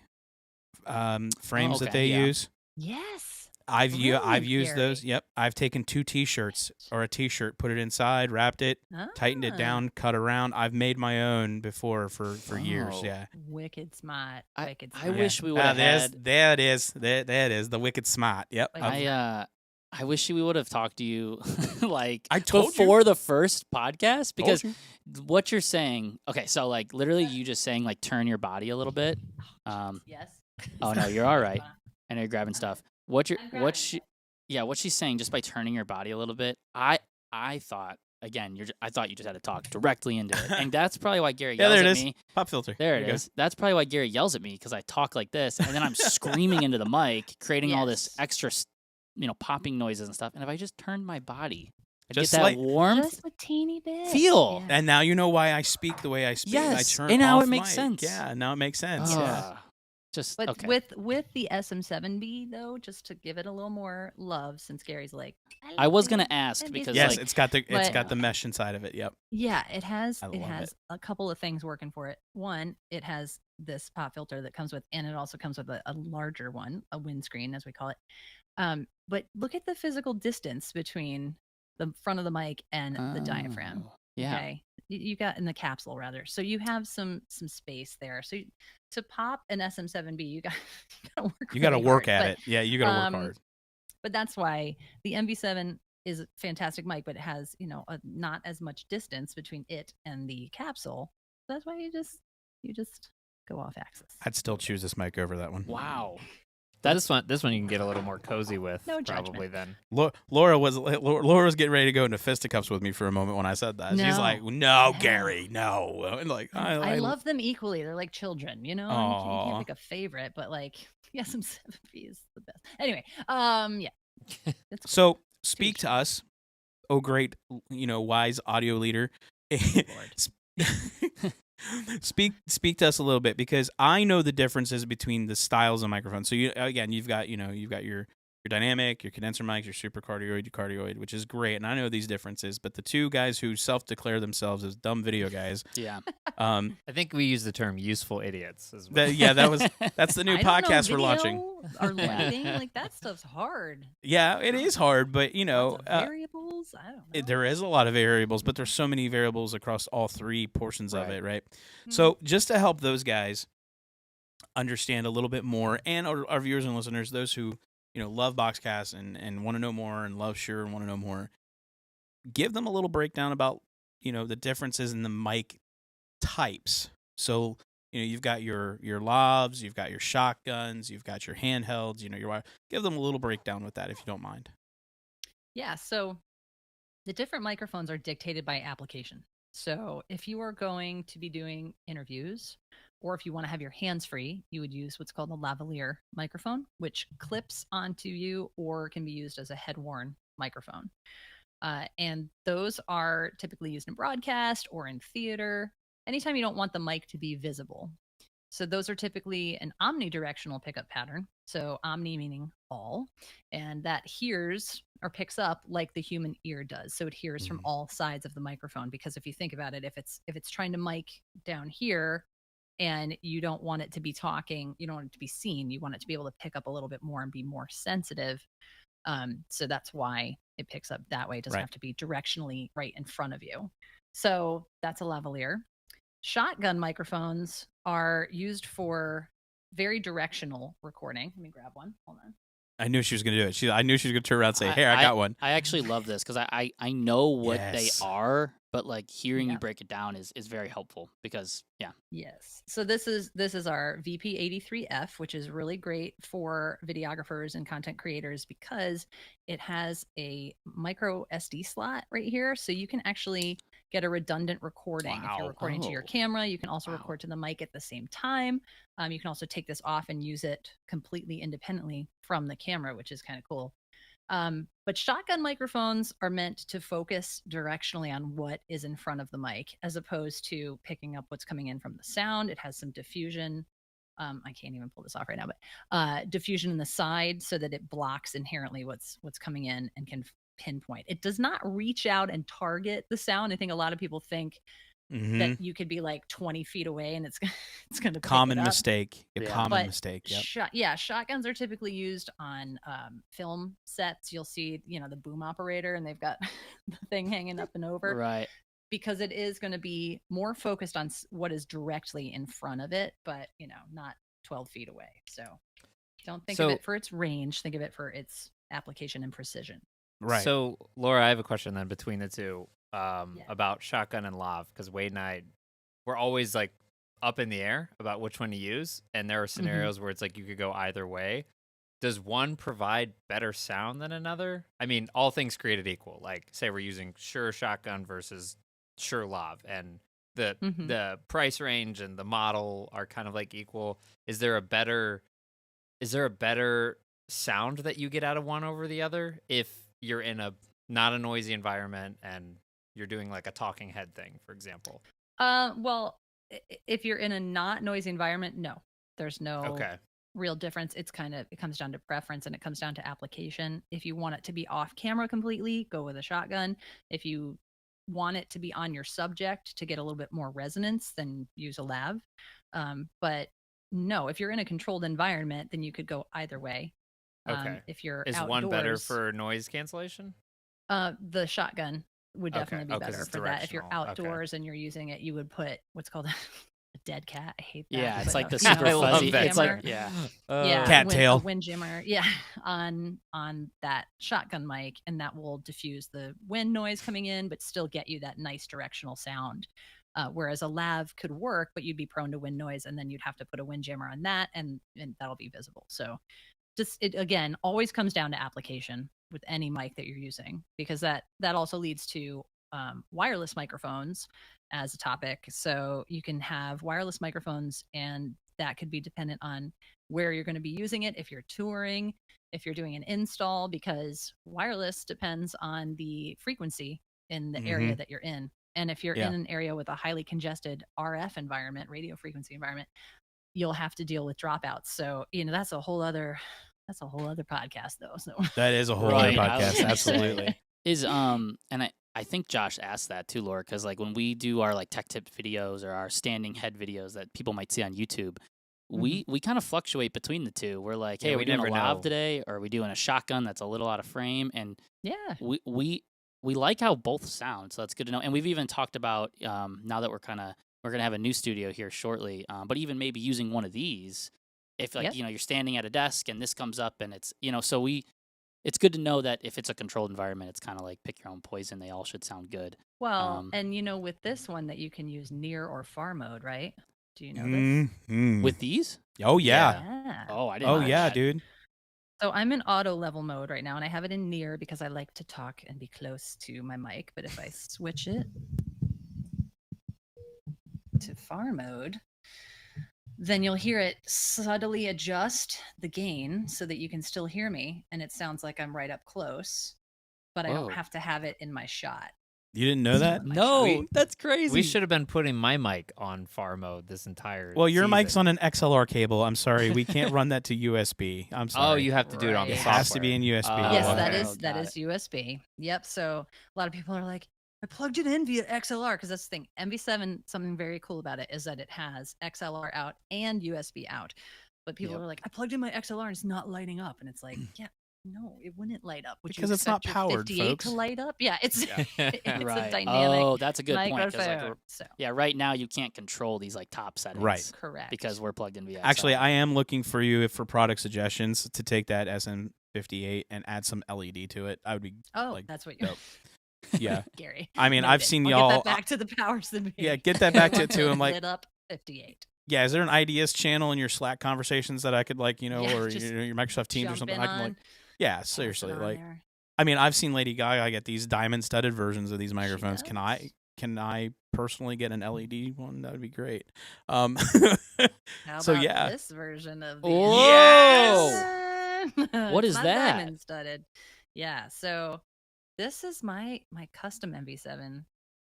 [SPEAKER 3] frames that
[SPEAKER 1] okay,
[SPEAKER 3] they
[SPEAKER 1] yeah.
[SPEAKER 3] use.
[SPEAKER 2] Yes.
[SPEAKER 3] I've used
[SPEAKER 2] Brilliant,
[SPEAKER 3] those.
[SPEAKER 2] Gary.
[SPEAKER 3] Yep, I've taken 2 T-shirts or a T-shirt, put it inside, wrapped it, tightened it
[SPEAKER 2] Ah,
[SPEAKER 3] down, cut around. I've made my own before for years.
[SPEAKER 1] Oh.
[SPEAKER 3] Yeah.
[SPEAKER 2] Wicked smart.
[SPEAKER 1] I
[SPEAKER 2] Wicked
[SPEAKER 1] I
[SPEAKER 2] smart.
[SPEAKER 1] wish we would have had.
[SPEAKER 3] There it is. There it is. The wicked smart. Yep.
[SPEAKER 2] Like,
[SPEAKER 1] I wish we would have talked to you like
[SPEAKER 3] I told you.
[SPEAKER 1] before the first podcast because
[SPEAKER 3] Told
[SPEAKER 1] what you're saying. Okay, so like literally you just saying like turn your body a little bit.
[SPEAKER 2] Yes.
[SPEAKER 1] Oh no, you're all right. I know you're grabbing stuff. What she's saying just by turning your body a little bit. I thought again, I thought you just had to talk directly into it, and that's probably why Gary
[SPEAKER 3] Yeah,
[SPEAKER 1] yells
[SPEAKER 3] there it
[SPEAKER 1] at
[SPEAKER 3] is.
[SPEAKER 1] me.
[SPEAKER 3] Pop filter.
[SPEAKER 1] There
[SPEAKER 3] you
[SPEAKER 1] it is. That's probably why Gary yells at me because I talk like this, and then I'm screaming into the mic, creating all this
[SPEAKER 2] Yes.
[SPEAKER 1] extra, popping noises and stuff. And if I just turned my body, I'd
[SPEAKER 3] Just
[SPEAKER 1] get that
[SPEAKER 3] like-
[SPEAKER 1] warmth.
[SPEAKER 2] Just a teeny bit.
[SPEAKER 1] Feel.
[SPEAKER 2] Yeah.
[SPEAKER 3] And now you know why I speak the way I speak.
[SPEAKER 1] Yes,
[SPEAKER 3] I turn
[SPEAKER 1] and now
[SPEAKER 3] off
[SPEAKER 1] it makes
[SPEAKER 3] mic.
[SPEAKER 1] sense.
[SPEAKER 3] Yeah, now it makes sense.
[SPEAKER 1] Ah, just
[SPEAKER 2] But
[SPEAKER 1] okay.
[SPEAKER 2] with the SM7B though, just to give it a little more love, since Gary's like,
[SPEAKER 1] I was
[SPEAKER 2] like
[SPEAKER 1] gonna
[SPEAKER 2] it.
[SPEAKER 1] ask
[SPEAKER 2] And
[SPEAKER 1] because
[SPEAKER 3] Yes,
[SPEAKER 1] like
[SPEAKER 3] it's got
[SPEAKER 2] but-
[SPEAKER 3] the mesh inside of it. Yep.
[SPEAKER 2] Yeah, it has
[SPEAKER 3] I love it.
[SPEAKER 2] a couple of things working for it. One, it has this pop filter that comes with, and it also comes with a larger one, a windscreen as we call it. But look at the physical distance between the front of the mic and the diaphragm.
[SPEAKER 1] Oh, yeah.
[SPEAKER 2] Okay, you got in the capsule rather. So you have some space there. So to pop an SM7B, you got to work.
[SPEAKER 3] You got to
[SPEAKER 2] really
[SPEAKER 3] work
[SPEAKER 2] hard.
[SPEAKER 3] at it. Yeah, you got to work
[SPEAKER 2] um,
[SPEAKER 3] hard.
[SPEAKER 2] But that's why the MV7 is a fantastic mic, but it has not as much distance between it and the capsule. That's why you just go off axis.
[SPEAKER 3] I'd still choose this mic over that one.
[SPEAKER 1] Wow.
[SPEAKER 4] This one you can get a little more cozy with.
[SPEAKER 2] No
[SPEAKER 4] probably
[SPEAKER 2] judgment.
[SPEAKER 4] then.
[SPEAKER 3] Laura was getting ready to go into fisticuffs with me for a moment when I said that. She's
[SPEAKER 2] No.
[SPEAKER 3] like, "No, Gary, no." And like,
[SPEAKER 2] I love them equally. They're like children, You
[SPEAKER 3] Aw.
[SPEAKER 2] can't pick a favorite, but like the SM7B is the best. Anyway, yeah. It's cool.
[SPEAKER 3] So speak to us, oh great, wise audio leader. Speak to us a little bit because I know the differences between the styles of microphones. So you've got your dynamic, your condenser mic, your supercardioid, your cardioid, which is great, and I know these differences. But the two guys who self-declare themselves as dumb video guys,
[SPEAKER 1] Yeah.
[SPEAKER 4] I think we use the term useful idiots as well.
[SPEAKER 3] that's the new
[SPEAKER 2] I don't know,
[SPEAKER 3] podcast we're launching.
[SPEAKER 2] video or lighting, like that stuff's hard.
[SPEAKER 3] Yeah, it is hard, but
[SPEAKER 2] Lots of
[SPEAKER 3] uh,
[SPEAKER 2] variables. variables? I don't know.
[SPEAKER 3] There is a lot of variables, but there's so many variables across all three portions of
[SPEAKER 1] Right.
[SPEAKER 3] it, right?
[SPEAKER 2] Mhm.
[SPEAKER 3] So just to help those guys understand a little bit more, and our viewers and listeners, those who love BoxCast and want to know more, and love Shure and want to know more, give them a little breakdown about the differences in the mic types. So you've got your lavs, you've got your shotguns, you've got your handhelds, your wire. Give them a little breakdown with that if you don't mind.
[SPEAKER 2] Yeah, so the different microphones are dictated by application. So if you are going to be doing interviews, or if you want to have your hands free, you would use what's called a lavalier microphone, which clips onto you or can be used as a head worn microphone. And those are typically used in broadcast or in theater, anytime you don't want the mic to be visible. So those are typically an omnidirectional pickup pattern. So omni meaning all, and that hears or picks up like the human ear does. So it hears from all sides of the microphone. Because if you think about it, if it's trying to mic down here and you don't want it to be talking, you don't want it to be seen, you want it to be able to pick up a little bit more and be more sensitive. So that's why it picks up that way. It doesn't
[SPEAKER 3] Right.
[SPEAKER 2] have to be directionally right in front of you. So that's a lavalier. Shotgun microphones are used for very directional recording. Let me grab one. Hold on.
[SPEAKER 3] I knew she was going to do it. I knew she was going to turn around and say, "Hey, I got one."
[SPEAKER 1] I actually love this because I know what
[SPEAKER 3] Yes.
[SPEAKER 1] they are, but like hearing
[SPEAKER 2] Yeah.
[SPEAKER 1] you break it down is very helpful because
[SPEAKER 2] Yes. So this is our VP83F, which is really great for videographers and content creators because it has a micro SD slot right here. So you can actually get a redundant recording. If you're
[SPEAKER 3] Wow.
[SPEAKER 2] recording to your
[SPEAKER 1] Oh.
[SPEAKER 2] camera, you can also
[SPEAKER 1] Wow.
[SPEAKER 2] record to the mic at the same time. You can also take this off and use it completely independently from the camera, which is kind of cool. But shotgun microphones are meant to focus directionally on what is in front of the mic as opposed to picking up what's coming in from the sound. It has some diffusion. I can't even pull this off right now, but diffusion in the side so that it blocks inherently what's coming in and can pinpoint. It does not reach out and target the sound. I think a lot of people think that you could be like 20 feet away and it's going to
[SPEAKER 3] Common
[SPEAKER 2] pick it up.
[SPEAKER 3] mistake. A
[SPEAKER 1] Yeah.
[SPEAKER 3] common
[SPEAKER 2] But
[SPEAKER 3] mistake. Yep.
[SPEAKER 2] shotguns are typically used on film sets. You'll see, the boom operator, and they've got the thing hanging up and over
[SPEAKER 1] right.
[SPEAKER 2] because it is going to be more focused on what is directly in front of it, but not 12 feet away. So don't think of it for its range. Think of it for its application and precision.
[SPEAKER 3] Right.
[SPEAKER 4] So, Laura, I have a question then between the two about shotgun and lav, because Wade and I, we're always like up in the air about which one to use, and there are scenarios where it's like you could go either way. Does one provide better sound than another? I mean, all things created equal. Like, say we're using Shure shotgun versus Shure lav, and the price range and the model are kind of like equal. Is there a better sound that you get out of one over the other if you're in a not a noisy environment and you're doing like a talking head thing, for example?
[SPEAKER 2] Well, if you're in a not noisy environment, no, there's no real difference. It comes down to preference and it comes down to application. If you want it to be off camera completely, go with a shotgun. If you want it to be on your subject to get a little bit more resonance, then use a lav. But no, if you're in a controlled environment, then you could go either way. If you're
[SPEAKER 4] Is
[SPEAKER 2] outdoors,
[SPEAKER 4] one better for noise cancellation?
[SPEAKER 2] The shotgun would definitely be
[SPEAKER 4] 'cause
[SPEAKER 2] better
[SPEAKER 4] it's
[SPEAKER 2] for that. If you're
[SPEAKER 4] directional.
[SPEAKER 2] outdoors and you're using it, you would put what's called a dead cat. I hate that.
[SPEAKER 1] Yeah, it's
[SPEAKER 2] but
[SPEAKER 1] like the
[SPEAKER 2] no,
[SPEAKER 1] super
[SPEAKER 4] I love
[SPEAKER 1] fuzzy.
[SPEAKER 4] that
[SPEAKER 1] It's like
[SPEAKER 2] jammer.
[SPEAKER 1] yeah.
[SPEAKER 3] Cattail.
[SPEAKER 2] Wind jimmer. Yeah, on that shotgun mic, and that will diffuse the wind noise coming in, but still get you that nice directional sound. Whereas a lav could work, but you'd be prone to wind noise, and then you'd have to put a wind jammer on that, and that'll be visible. So, it again always comes down to application with any mic that you're using, because that also leads to wireless microphones as a topic. So you can have wireless microphones, and that could be dependent on where you're going to be using it. If you're touring, if you're doing an install, because wireless depends on the frequency in the area that you're in. And if you're in an area with a highly congested RF environment, radio frequency environment, you'll have to deal with dropouts. So, that's a whole other podcast though. So
[SPEAKER 3] That is a whole
[SPEAKER 1] Right,
[SPEAKER 3] other
[SPEAKER 1] I was
[SPEAKER 3] podcast.
[SPEAKER 1] gonna
[SPEAKER 3] Absolutely.
[SPEAKER 1] say, and I think Josh asked that too, Laura, because like when we do our like tech tip videos or our standing head videos that people might see on YouTube, we kind of fluctuate between the two. We're like, hey,
[SPEAKER 4] Yeah,
[SPEAKER 1] are
[SPEAKER 4] we
[SPEAKER 1] we doing a
[SPEAKER 4] never
[SPEAKER 1] lav
[SPEAKER 4] know.
[SPEAKER 1] today, or are we doing a shotgun that's a little out of frame? And
[SPEAKER 2] yeah,
[SPEAKER 1] we we like how both sound, so that's good to know. And we've even talked about now that we're gonna have a new studio here shortly, but even maybe using one of these, if like
[SPEAKER 2] Yep.
[SPEAKER 1] you're standing at a desk and this comes up and it's so it's good to know that if it's a controlled environment, it's kind of like pick your own poison. They all should sound good.
[SPEAKER 2] Well, and with this one that you can use near or far mode, right? Do you know this?
[SPEAKER 1] With these?
[SPEAKER 3] Oh yeah.
[SPEAKER 2] Yeah.
[SPEAKER 1] Oh, I didn't.
[SPEAKER 3] Oh
[SPEAKER 1] know
[SPEAKER 3] yeah,
[SPEAKER 1] that.
[SPEAKER 3] dude.
[SPEAKER 2] So I'm in auto level mode right now, and I have it in near because I like to talk and be close to my mic. But if I switch it to far mode, then you'll hear it subtly adjust the gain so that you can still hear me, and it sounds like I'm right up close, but I
[SPEAKER 1] Whoa.
[SPEAKER 2] don't have to have it in my shot.
[SPEAKER 3] You didn't know that?
[SPEAKER 2] My
[SPEAKER 1] No,
[SPEAKER 2] shot.
[SPEAKER 1] that's crazy.
[SPEAKER 4] We should have been putting my mic on far mode this entire
[SPEAKER 3] Well, your mic's
[SPEAKER 4] season.
[SPEAKER 3] on an XLR cable. I'm sorry, we can't run that to USB. I'm sorry.
[SPEAKER 4] Oh, you have to do it on the
[SPEAKER 3] It
[SPEAKER 2] Right.
[SPEAKER 4] software.
[SPEAKER 3] has to be in USB.
[SPEAKER 1] Oh,
[SPEAKER 2] Yes,
[SPEAKER 1] okay.
[SPEAKER 2] that
[SPEAKER 1] Oh,
[SPEAKER 2] is
[SPEAKER 1] got it.
[SPEAKER 2] USB. Yep. So a lot of people are like, I plugged it in via XLR because that's the thing. MV7, something very cool about it is that it has XLR out and USB out. But people
[SPEAKER 1] Yep.
[SPEAKER 2] are like, I plugged in my XLR and it's not lighting up, and it's like, yeah, no, it wouldn't light up. Would
[SPEAKER 3] Because
[SPEAKER 2] you
[SPEAKER 3] it's not
[SPEAKER 2] expect your
[SPEAKER 3] powered,
[SPEAKER 2] 58
[SPEAKER 3] folks.
[SPEAKER 2] to light up? Yeah, it's
[SPEAKER 4] Yeah.
[SPEAKER 2] it's
[SPEAKER 1] Right.
[SPEAKER 2] a dynamic
[SPEAKER 1] Oh, that's a good point. 'Cause,
[SPEAKER 2] microphone.
[SPEAKER 1] like,
[SPEAKER 2] So
[SPEAKER 1] yeah, right now you can't control these like top settings.
[SPEAKER 3] Right.
[SPEAKER 2] correct.
[SPEAKER 1] Because we're plugged in via
[SPEAKER 3] Actually,
[SPEAKER 1] XLR.
[SPEAKER 3] I am looking for you for product suggestions to take that SM58 and add some LED to it. I would be like,
[SPEAKER 2] that's what you're
[SPEAKER 3] dope. Yeah.
[SPEAKER 2] Gary.
[SPEAKER 3] I mean, I've
[SPEAKER 2] Noted.
[SPEAKER 3] seen
[SPEAKER 2] I'll
[SPEAKER 3] y'all.
[SPEAKER 2] get that back to the powers that be.
[SPEAKER 3] Yeah, get that back to him. Like,
[SPEAKER 2] lit up 58.
[SPEAKER 3] yeah, is there an ideas channel in your Slack conversations that I could like,
[SPEAKER 2] Yeah,
[SPEAKER 3] or
[SPEAKER 2] just
[SPEAKER 3] your Microsoft Teams or
[SPEAKER 2] Jump
[SPEAKER 3] something?
[SPEAKER 2] in
[SPEAKER 3] I can like,
[SPEAKER 2] on,
[SPEAKER 3] yeah,
[SPEAKER 2] pass it
[SPEAKER 3] seriously,
[SPEAKER 2] on
[SPEAKER 3] like,
[SPEAKER 2] there.
[SPEAKER 3] I mean, I've seen Lady Gaga get these diamond studded versions of these microphones. Can
[SPEAKER 2] does.
[SPEAKER 3] I personally get an LED one? That would be great.
[SPEAKER 2] How
[SPEAKER 3] So
[SPEAKER 2] about
[SPEAKER 3] yeah.
[SPEAKER 2] this version of the
[SPEAKER 1] Whoa! What
[SPEAKER 2] It's
[SPEAKER 1] is
[SPEAKER 2] not
[SPEAKER 1] that?
[SPEAKER 2] diamond studded. Yeah, so this is my custom MV7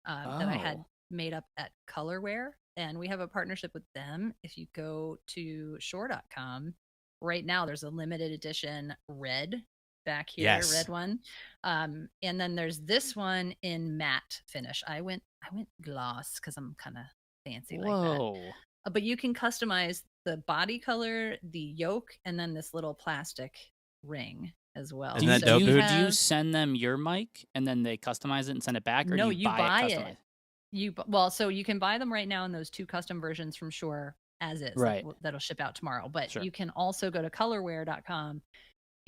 [SPEAKER 2] that I had
[SPEAKER 1] Oh.
[SPEAKER 2] made up at Colorware, and we have a partnership with them. If you go to Shure.com, right now there's a limited edition red back here,
[SPEAKER 3] Yes.
[SPEAKER 2] red one, and then there's this one in matte finish. I went gloss because I'm kind of fancy like that.
[SPEAKER 1] Whoa.
[SPEAKER 2] But you can customize the body color, the yoke, and then this little plastic ring as well.
[SPEAKER 3] Isn't that dope,
[SPEAKER 2] you
[SPEAKER 3] dude?
[SPEAKER 1] Do you
[SPEAKER 2] have-
[SPEAKER 1] send them your mic and then they customize it and send it back, or
[SPEAKER 2] No,
[SPEAKER 1] do you
[SPEAKER 2] you buy
[SPEAKER 1] customized?
[SPEAKER 2] it. So you can buy them right now in those 2 custom versions from Shure as is.
[SPEAKER 1] Right.
[SPEAKER 2] That'll ship out tomorrow. But
[SPEAKER 1] Sure.
[SPEAKER 2] you can also go to colorware.com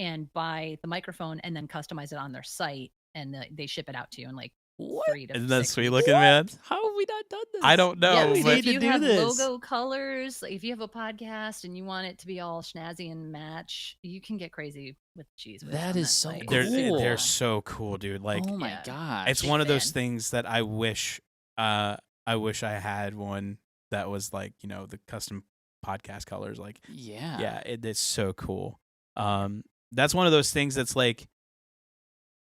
[SPEAKER 2] and buy the microphone and then customize it on their site, and they ship it out to you in like
[SPEAKER 1] What?
[SPEAKER 2] 3 to
[SPEAKER 3] Isn't that
[SPEAKER 2] 6
[SPEAKER 3] sweet
[SPEAKER 2] weeks.
[SPEAKER 3] looking, man?
[SPEAKER 1] How have we not done this?
[SPEAKER 3] I don't know,
[SPEAKER 2] Yeah,
[SPEAKER 1] we
[SPEAKER 2] so
[SPEAKER 3] but
[SPEAKER 2] if
[SPEAKER 1] need
[SPEAKER 2] you
[SPEAKER 1] to do
[SPEAKER 2] have
[SPEAKER 1] this.
[SPEAKER 2] logo colors, like if you have a podcast and you want it to be all snazzy and match, you can get crazy with cheese. Whiz
[SPEAKER 1] That
[SPEAKER 2] on
[SPEAKER 1] is so
[SPEAKER 2] site.
[SPEAKER 1] cool.
[SPEAKER 3] They're
[SPEAKER 1] Cool.
[SPEAKER 3] so cool, dude. Like,
[SPEAKER 1] oh my
[SPEAKER 2] Yeah.
[SPEAKER 1] gosh.
[SPEAKER 3] it's
[SPEAKER 2] big
[SPEAKER 3] one of those
[SPEAKER 2] fan.
[SPEAKER 3] things that I wish I had one that was like, the custom podcast colors. Like,
[SPEAKER 1] Yeah.
[SPEAKER 3] yeah, it is so cool. That's one of those things that's like,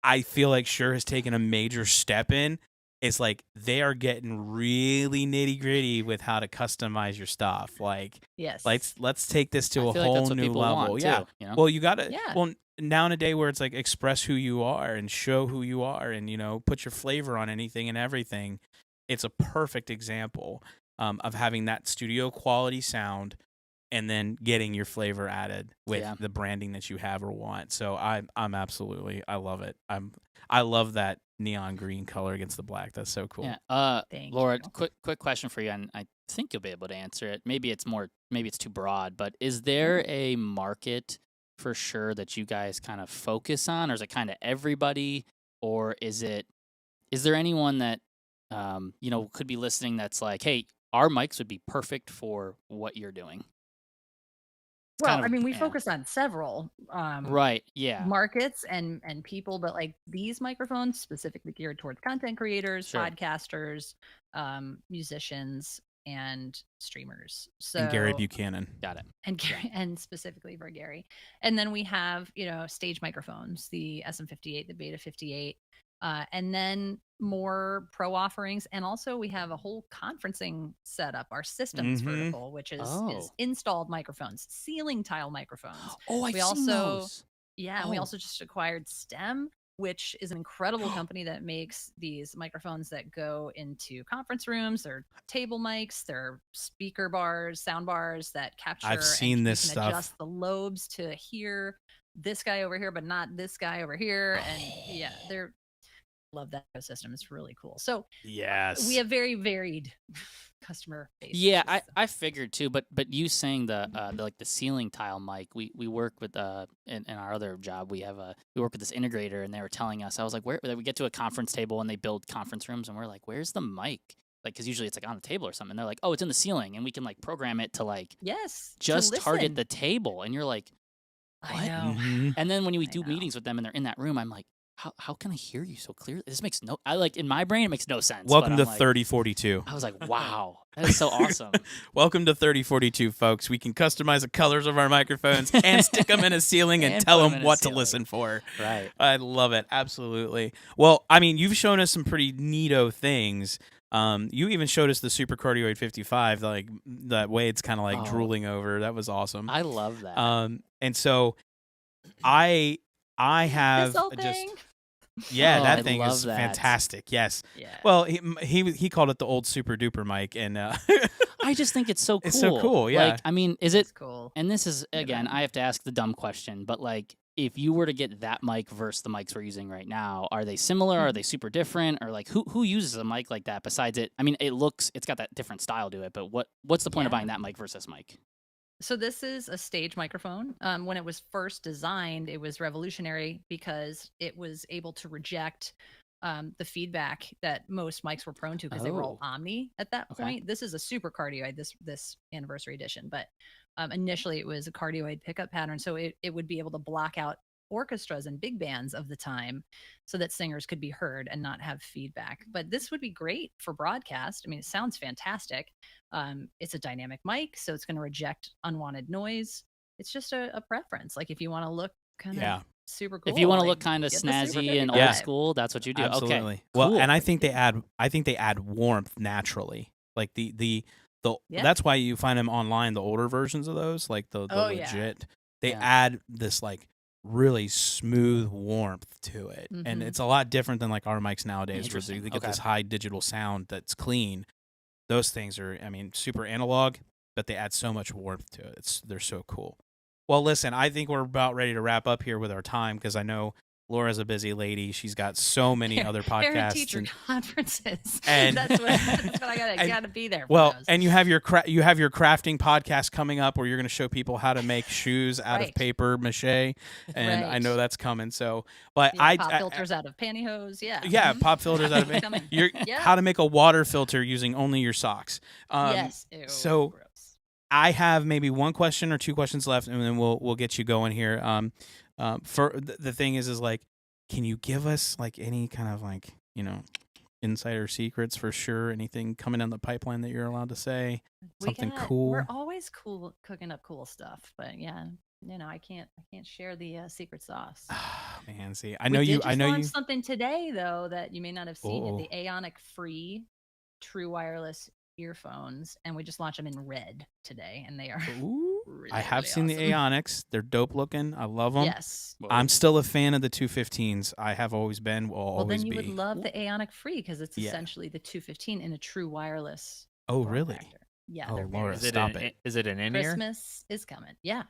[SPEAKER 3] I feel like Shure has taken a major step in. It's like they are getting really nitty gritty with how to customize your stuff. Like,
[SPEAKER 2] Yes.
[SPEAKER 3] let's take this to
[SPEAKER 1] I
[SPEAKER 3] a
[SPEAKER 1] feel like
[SPEAKER 3] whole
[SPEAKER 1] that's what
[SPEAKER 3] new
[SPEAKER 1] people
[SPEAKER 3] level.
[SPEAKER 1] want,
[SPEAKER 3] Yeah.
[SPEAKER 1] too, you know?
[SPEAKER 3] Well, you gotta.
[SPEAKER 2] Yeah.
[SPEAKER 3] Well, now in a day where it's like express who you are and show who you are, and put your flavor on anything and everything. It's a perfect example of having that studio quality sound, and then getting your flavor added with
[SPEAKER 1] Yeah.
[SPEAKER 3] the branding that you have or want. So I'm absolutely, I love it. I love that neon green color against the black. That's so cool.
[SPEAKER 1] Yeah.
[SPEAKER 2] Thank
[SPEAKER 1] Laura,
[SPEAKER 2] you.
[SPEAKER 1] quick question for you, and I think you'll be able to answer it. Maybe it's too broad, but is there a market for Shure that you guys kind of focus on, or is it kind of everybody, or is there anyone that could be listening that's like, hey, our mics would be perfect for what you're doing? It's
[SPEAKER 2] Well,
[SPEAKER 1] kind
[SPEAKER 2] I
[SPEAKER 1] of-
[SPEAKER 2] mean, we
[SPEAKER 1] yeah.
[SPEAKER 2] focus on several
[SPEAKER 1] Right. Yeah.
[SPEAKER 2] markets and people, but like these microphones specifically geared towards content creators,
[SPEAKER 1] Sure.
[SPEAKER 2] podcasters, musicians, and streamers. So
[SPEAKER 3] And Gary Buchanan.
[SPEAKER 1] Got it.
[SPEAKER 2] and and specifically for Gary. And then we have, stage microphones, the SM58, the Beta 58, and then more pro offerings. And also we have a whole conferencing setup, our systems
[SPEAKER 3] Mhm.
[SPEAKER 2] vertical, which is
[SPEAKER 1] Oh.
[SPEAKER 2] installed microphones, ceiling tile microphones.
[SPEAKER 1] Oh, I've
[SPEAKER 2] We
[SPEAKER 1] seen
[SPEAKER 2] also-
[SPEAKER 1] those.
[SPEAKER 2] Yeah, and we
[SPEAKER 1] Oh.
[SPEAKER 2] also just acquired STEM, which is an incredible company that makes these microphones that go into conference rooms. They're table mics, they're speaker bars, sound bars that capture.
[SPEAKER 3] I've seen
[SPEAKER 2] and
[SPEAKER 3] this
[SPEAKER 2] you can
[SPEAKER 3] stuff.
[SPEAKER 2] adjust the lobes to hear this guy over here, but not this guy over here. And yeah, love that ecosystem. It's really cool. So
[SPEAKER 3] Yes.
[SPEAKER 2] we have very varied customer base.
[SPEAKER 1] Yeah,
[SPEAKER 2] which is-
[SPEAKER 1] I figured too, but you saying the like the ceiling tile mic, we work with in our other job we work with this integrator, and they were telling us, I was like, where we get to a conference table and they build conference rooms, and we're like, where's the mic? Like, because usually it's like on the table or something. And they're like, oh, it's in the ceiling, and we can like program it to like
[SPEAKER 2] yes, to
[SPEAKER 1] just target
[SPEAKER 2] listen.
[SPEAKER 1] the table, and you're like,
[SPEAKER 2] I
[SPEAKER 1] what?
[SPEAKER 2] know.
[SPEAKER 3] Mhm.
[SPEAKER 1] And then when we
[SPEAKER 2] I
[SPEAKER 1] do
[SPEAKER 2] know.
[SPEAKER 1] meetings with them and they're in that room, I'm like, how can I hear you so clearly? This makes no, I like in my brain it makes no sense.
[SPEAKER 3] Welcome
[SPEAKER 1] but
[SPEAKER 3] to
[SPEAKER 1] I'm like,
[SPEAKER 3] 3042.
[SPEAKER 1] I was like, wow, that is so awesome.
[SPEAKER 3] Welcome to 3042, folks. We can customize the colors of our microphones and stick them in a ceiling and
[SPEAKER 1] And
[SPEAKER 3] tell
[SPEAKER 1] put 'em
[SPEAKER 3] them
[SPEAKER 1] in a
[SPEAKER 3] what to
[SPEAKER 1] ceiling.
[SPEAKER 3] listen for.
[SPEAKER 1] Right.
[SPEAKER 3] I love it. Absolutely. Well, I mean, you've shown us some pretty neato things. You even showed us the Super Cardioid 55, like that Wade's kind of like
[SPEAKER 1] Oh.
[SPEAKER 3] drooling over. That was awesome.
[SPEAKER 1] I love that.
[SPEAKER 3] And so I have
[SPEAKER 2] This whole
[SPEAKER 3] just
[SPEAKER 2] thing.
[SPEAKER 3] yeah,
[SPEAKER 1] Oh,
[SPEAKER 3] that
[SPEAKER 1] I
[SPEAKER 3] thing
[SPEAKER 1] love
[SPEAKER 3] is
[SPEAKER 1] that.
[SPEAKER 3] fantastic. Yes.
[SPEAKER 2] Yeah.
[SPEAKER 3] Well, he called it the old super duper mic, and
[SPEAKER 1] I just think it's so cool.
[SPEAKER 3] It's so cool, yeah.
[SPEAKER 1] Like, I mean, is it?
[SPEAKER 2] It's cool.
[SPEAKER 1] And this is
[SPEAKER 2] Yeah,
[SPEAKER 1] again,
[SPEAKER 2] man.
[SPEAKER 1] I have to ask the dumb question, but like, if you were to get that mic versus the mics we're using right now, are they similar? Are they super different? Or like, who uses a mic like that besides it? I mean, it's got that different style to it, but what's the point of
[SPEAKER 2] Yeah.
[SPEAKER 1] buying that mic versus this mic?
[SPEAKER 2] So this is a stage microphone. When it was first designed, it was revolutionary because it was able to reject the feedback that most mics were prone to because they were all
[SPEAKER 1] Oh.
[SPEAKER 2] omni at that
[SPEAKER 1] Okay.
[SPEAKER 2] point. This is a super cardioid, this anniversary edition, but initially it was a cardioid pickup pattern, so it would be able to block out orchestras and big bands of the time so that singers could be heard and not have feedback. But this would be great for broadcast. I mean, it sounds fantastic. It's a dynamic mic, so it's going to reject unwanted noise. It's just a preference. Like if you want to look kind of
[SPEAKER 3] Yeah.
[SPEAKER 2] super cool,
[SPEAKER 1] If you want to
[SPEAKER 2] like,
[SPEAKER 1] look kind of
[SPEAKER 2] get the Super
[SPEAKER 1] snazzy and
[SPEAKER 2] 55.
[SPEAKER 1] old school, that's what you do.
[SPEAKER 3] Absolutely.
[SPEAKER 1] Okay.
[SPEAKER 3] Well,
[SPEAKER 1] cool.
[SPEAKER 3] and I think they add warmth naturally. Like the
[SPEAKER 2] Yeah.
[SPEAKER 3] that's why you find them online, the older versions of those, like the
[SPEAKER 2] Oh, yeah.
[SPEAKER 3] legit. They
[SPEAKER 1] Yeah.
[SPEAKER 3] add this like really smooth warmth to it. And
[SPEAKER 2] Mhm.
[SPEAKER 3] it's a lot different than like our mics nowadays where
[SPEAKER 1] Interesting.
[SPEAKER 3] they get
[SPEAKER 1] Okay.
[SPEAKER 3] this high digital sound that's clean. Those things are, I mean, super analog, but they add so much warmth to it. They're so cool. Well, listen, I think we're about ready to wrap up here with our time because I know Laura's a busy lady. She's got so many other podcasts.
[SPEAKER 2] Parent teacher conferences.
[SPEAKER 3] and-
[SPEAKER 2] that's what I
[SPEAKER 3] and-
[SPEAKER 2] gotta be there for.
[SPEAKER 3] Well,
[SPEAKER 2] those.
[SPEAKER 3] and you have your crafting podcast coming up where you're going to show people how to make shoes out of
[SPEAKER 2] Right.
[SPEAKER 3] paper mache, and I
[SPEAKER 2] Right.
[SPEAKER 3] know that's coming. So, but
[SPEAKER 2] Yeah, pop filters out of pantyhose. Yeah.
[SPEAKER 3] yeah,
[SPEAKER 2] Mhm.
[SPEAKER 3] pop filters out of
[SPEAKER 2] It's coming.
[SPEAKER 3] you're,
[SPEAKER 2] Yeah.
[SPEAKER 3] how to make a water filter using only your socks.
[SPEAKER 2] Yes. Ew,
[SPEAKER 3] so-
[SPEAKER 2] gross.
[SPEAKER 3] I have maybe one question or two questions left, and then we'll get you going here. For the thing is like, can you give us like any kind of like insider secrets for sure? Anything coming down the pipeline that you're allowed to say? Something cool?
[SPEAKER 2] We're always cooking up cool stuff, but yeah, I can't share the secret sauce.
[SPEAKER 3] Man, see, I know you. I know you.
[SPEAKER 2] Launched something today though that you may not have seen
[SPEAKER 3] Oh.
[SPEAKER 2] yet. The Aonic Free True Wireless earphones, and we just launched them in red today, and they are
[SPEAKER 3] Ooh,
[SPEAKER 2] really,
[SPEAKER 3] I have
[SPEAKER 2] really
[SPEAKER 3] seen
[SPEAKER 2] awesome.
[SPEAKER 3] the Aonics. They're dope looking. I love them.
[SPEAKER 2] Yes.
[SPEAKER 3] I'm still a fan of the 215s. I have always been. Will
[SPEAKER 2] Well,
[SPEAKER 3] always
[SPEAKER 2] then you
[SPEAKER 3] be.
[SPEAKER 2] would love the Aonic Free because it's
[SPEAKER 3] Yeah.
[SPEAKER 2] essentially the 215 in a true wireless.
[SPEAKER 3] Oh,
[SPEAKER 2] form
[SPEAKER 3] really?
[SPEAKER 2] factor. Yeah.
[SPEAKER 3] Oh,
[SPEAKER 2] they're very
[SPEAKER 3] Laura,
[SPEAKER 2] good.
[SPEAKER 3] stop it.
[SPEAKER 4] Is it an in-ear?
[SPEAKER 2] Christmas is coming. Yeah.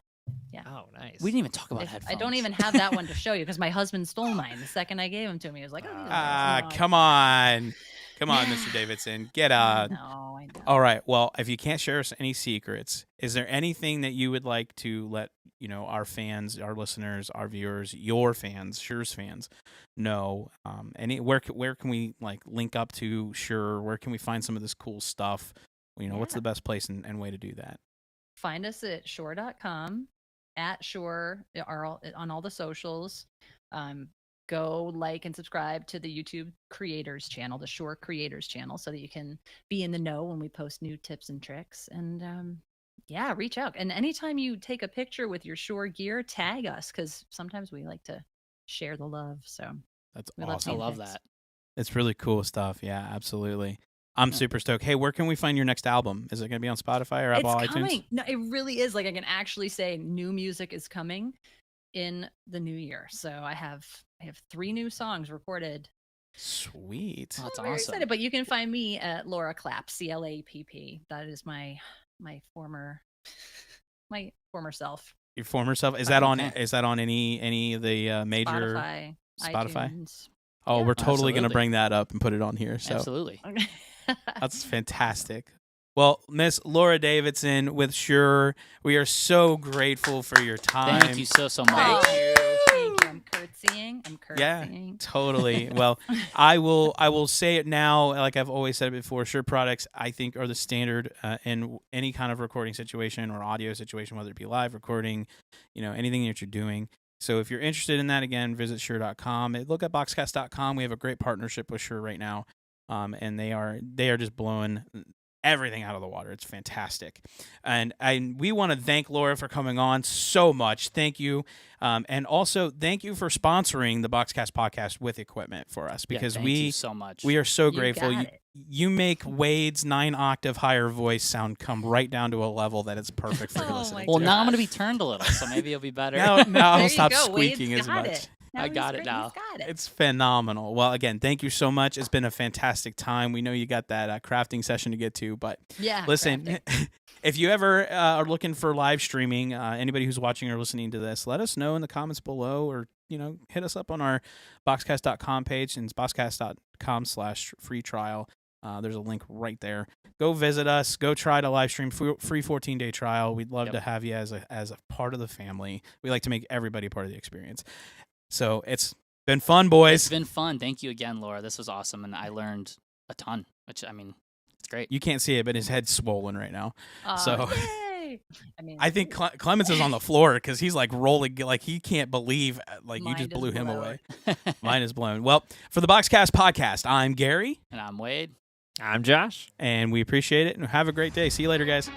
[SPEAKER 4] Oh, nice.
[SPEAKER 1] We didn't even talk about
[SPEAKER 2] If-
[SPEAKER 1] headphones.
[SPEAKER 2] I don't even have that one to show you because my husband stole mine the second I gave him to me. He was like, "Oh, these are
[SPEAKER 3] Ah,
[SPEAKER 2] nice."
[SPEAKER 3] come on, Mr. Davidson, get
[SPEAKER 2] I
[SPEAKER 3] out.
[SPEAKER 2] know.
[SPEAKER 3] All right. Well, if you can't share us any secrets, is there anything that you would like to let our fans, our listeners, our viewers, your fans, Shure's fans, know? Where can we like link up to Shure? Where can we find some of this cool stuff? What's
[SPEAKER 2] Yeah.
[SPEAKER 3] the best place and way to do that?
[SPEAKER 2] Find us at Shure.com, at Shure, on all the socials. Go like and subscribe to the YouTube creators channel, the Shure creators channel, so that you can be in the know when we post new tips and tricks. And yeah, reach out. And anytime you take a picture with your Shure gear, tag us because sometimes we like to share the love. So
[SPEAKER 3] That's
[SPEAKER 2] we love
[SPEAKER 3] awesome.
[SPEAKER 1] I
[SPEAKER 2] seeing
[SPEAKER 1] love
[SPEAKER 2] pics.
[SPEAKER 1] that.
[SPEAKER 3] It's really cool stuff. Yeah, absolutely. I'm
[SPEAKER 1] Yeah.
[SPEAKER 3] super stoked. Hey, where can we find your next album? Is it going to be on Spotify or Apple
[SPEAKER 2] It's
[SPEAKER 3] iTunes?
[SPEAKER 2] coming. No, it really is. Like I can actually say new music is coming in the new year. So I have 3 new songs recorded.
[SPEAKER 3] Sweet.
[SPEAKER 1] Oh, that's
[SPEAKER 2] I'm very
[SPEAKER 1] awesome.
[SPEAKER 2] excited. But you can find me at Laura Clapp, CLAPP. That is my former self.
[SPEAKER 3] Your former self, is that on
[SPEAKER 1] Okay.
[SPEAKER 3] any of the major
[SPEAKER 2] Spotify,
[SPEAKER 3] Spotify?
[SPEAKER 2] iTunes.
[SPEAKER 3] Oh, we're totally going to
[SPEAKER 1] Absolutely.
[SPEAKER 3] bring that up and put it on here. So
[SPEAKER 1] Absolutely.
[SPEAKER 3] that's fantastic. Well, Miss Laura Davidson with Shure, we are so grateful for your time.
[SPEAKER 1] Thank you so much.
[SPEAKER 2] Thank you. I'm curtsying.
[SPEAKER 3] Yeah, totally. Well, I will say it now, like I've always said it before. Shure products, I think, are the standard in any kind of recording situation or audio situation, whether it be live recording, anything that you're doing. So if you're interested in that, again, visit Shure.com. Look at BoxCast.com. We have a great partnership with Shure right now, and they are just blowing everything out of the water. It's fantastic. And we want to thank Laura for coming on so much. Thank you. And also thank you for sponsoring the BoxCast podcast with equipment for us, because
[SPEAKER 1] thank you so much.
[SPEAKER 3] We are so
[SPEAKER 2] You
[SPEAKER 3] grateful.
[SPEAKER 2] got it.
[SPEAKER 3] You make Wade's 9-octave higher voice sound come right down to a level that it's perfect for you
[SPEAKER 2] Oh
[SPEAKER 3] listening
[SPEAKER 2] my
[SPEAKER 3] to.
[SPEAKER 1] Well, now I'm
[SPEAKER 2] gosh.
[SPEAKER 1] going to be turned a little, so maybe it'll be better.
[SPEAKER 3] Now
[SPEAKER 2] There
[SPEAKER 3] I'll
[SPEAKER 2] you
[SPEAKER 3] stop
[SPEAKER 2] go. Wade's
[SPEAKER 3] squeaking as
[SPEAKER 2] got
[SPEAKER 3] much.
[SPEAKER 2] it. Now
[SPEAKER 1] I
[SPEAKER 2] he's
[SPEAKER 1] got it
[SPEAKER 2] great.
[SPEAKER 1] now.
[SPEAKER 2] He's got it.
[SPEAKER 3] It's phenomenal. Well, again, thank you so much. It's been a fantastic time. We know you got that crafting session to get to, but
[SPEAKER 2] Yeah.
[SPEAKER 3] listen,
[SPEAKER 2] crafting.
[SPEAKER 3] if you ever are looking for live streaming, anybody who's watching or listening to this, let us know in the comments below, or hit us up on our boxcast.com page, and it's boxcast.com/free trial. There's a link right there. Go visit us. Go try to live stream. Free 14-day trial. We'd love to have you as a part of the family. We like to make everybody part of the experience. So it's been fun, boys.
[SPEAKER 1] It's been fun. Thank you again, Laura. This was awesome, and I learned a ton, which, it's great.
[SPEAKER 3] You can't see it, but his head's swollen right now. So
[SPEAKER 2] Yay.
[SPEAKER 3] I think Clemens is on the floor because he's like rolling, like he can't believe you
[SPEAKER 2] Mind
[SPEAKER 3] just
[SPEAKER 2] is
[SPEAKER 3] blew him
[SPEAKER 2] blown.
[SPEAKER 3] away. Mine is blown. Well, for the BoxCast podcast, I'm Gary,
[SPEAKER 1] And I'm Wade.
[SPEAKER 4] I'm Josh.
[SPEAKER 3] and we appreciate it, and have a great day. See you later, guys.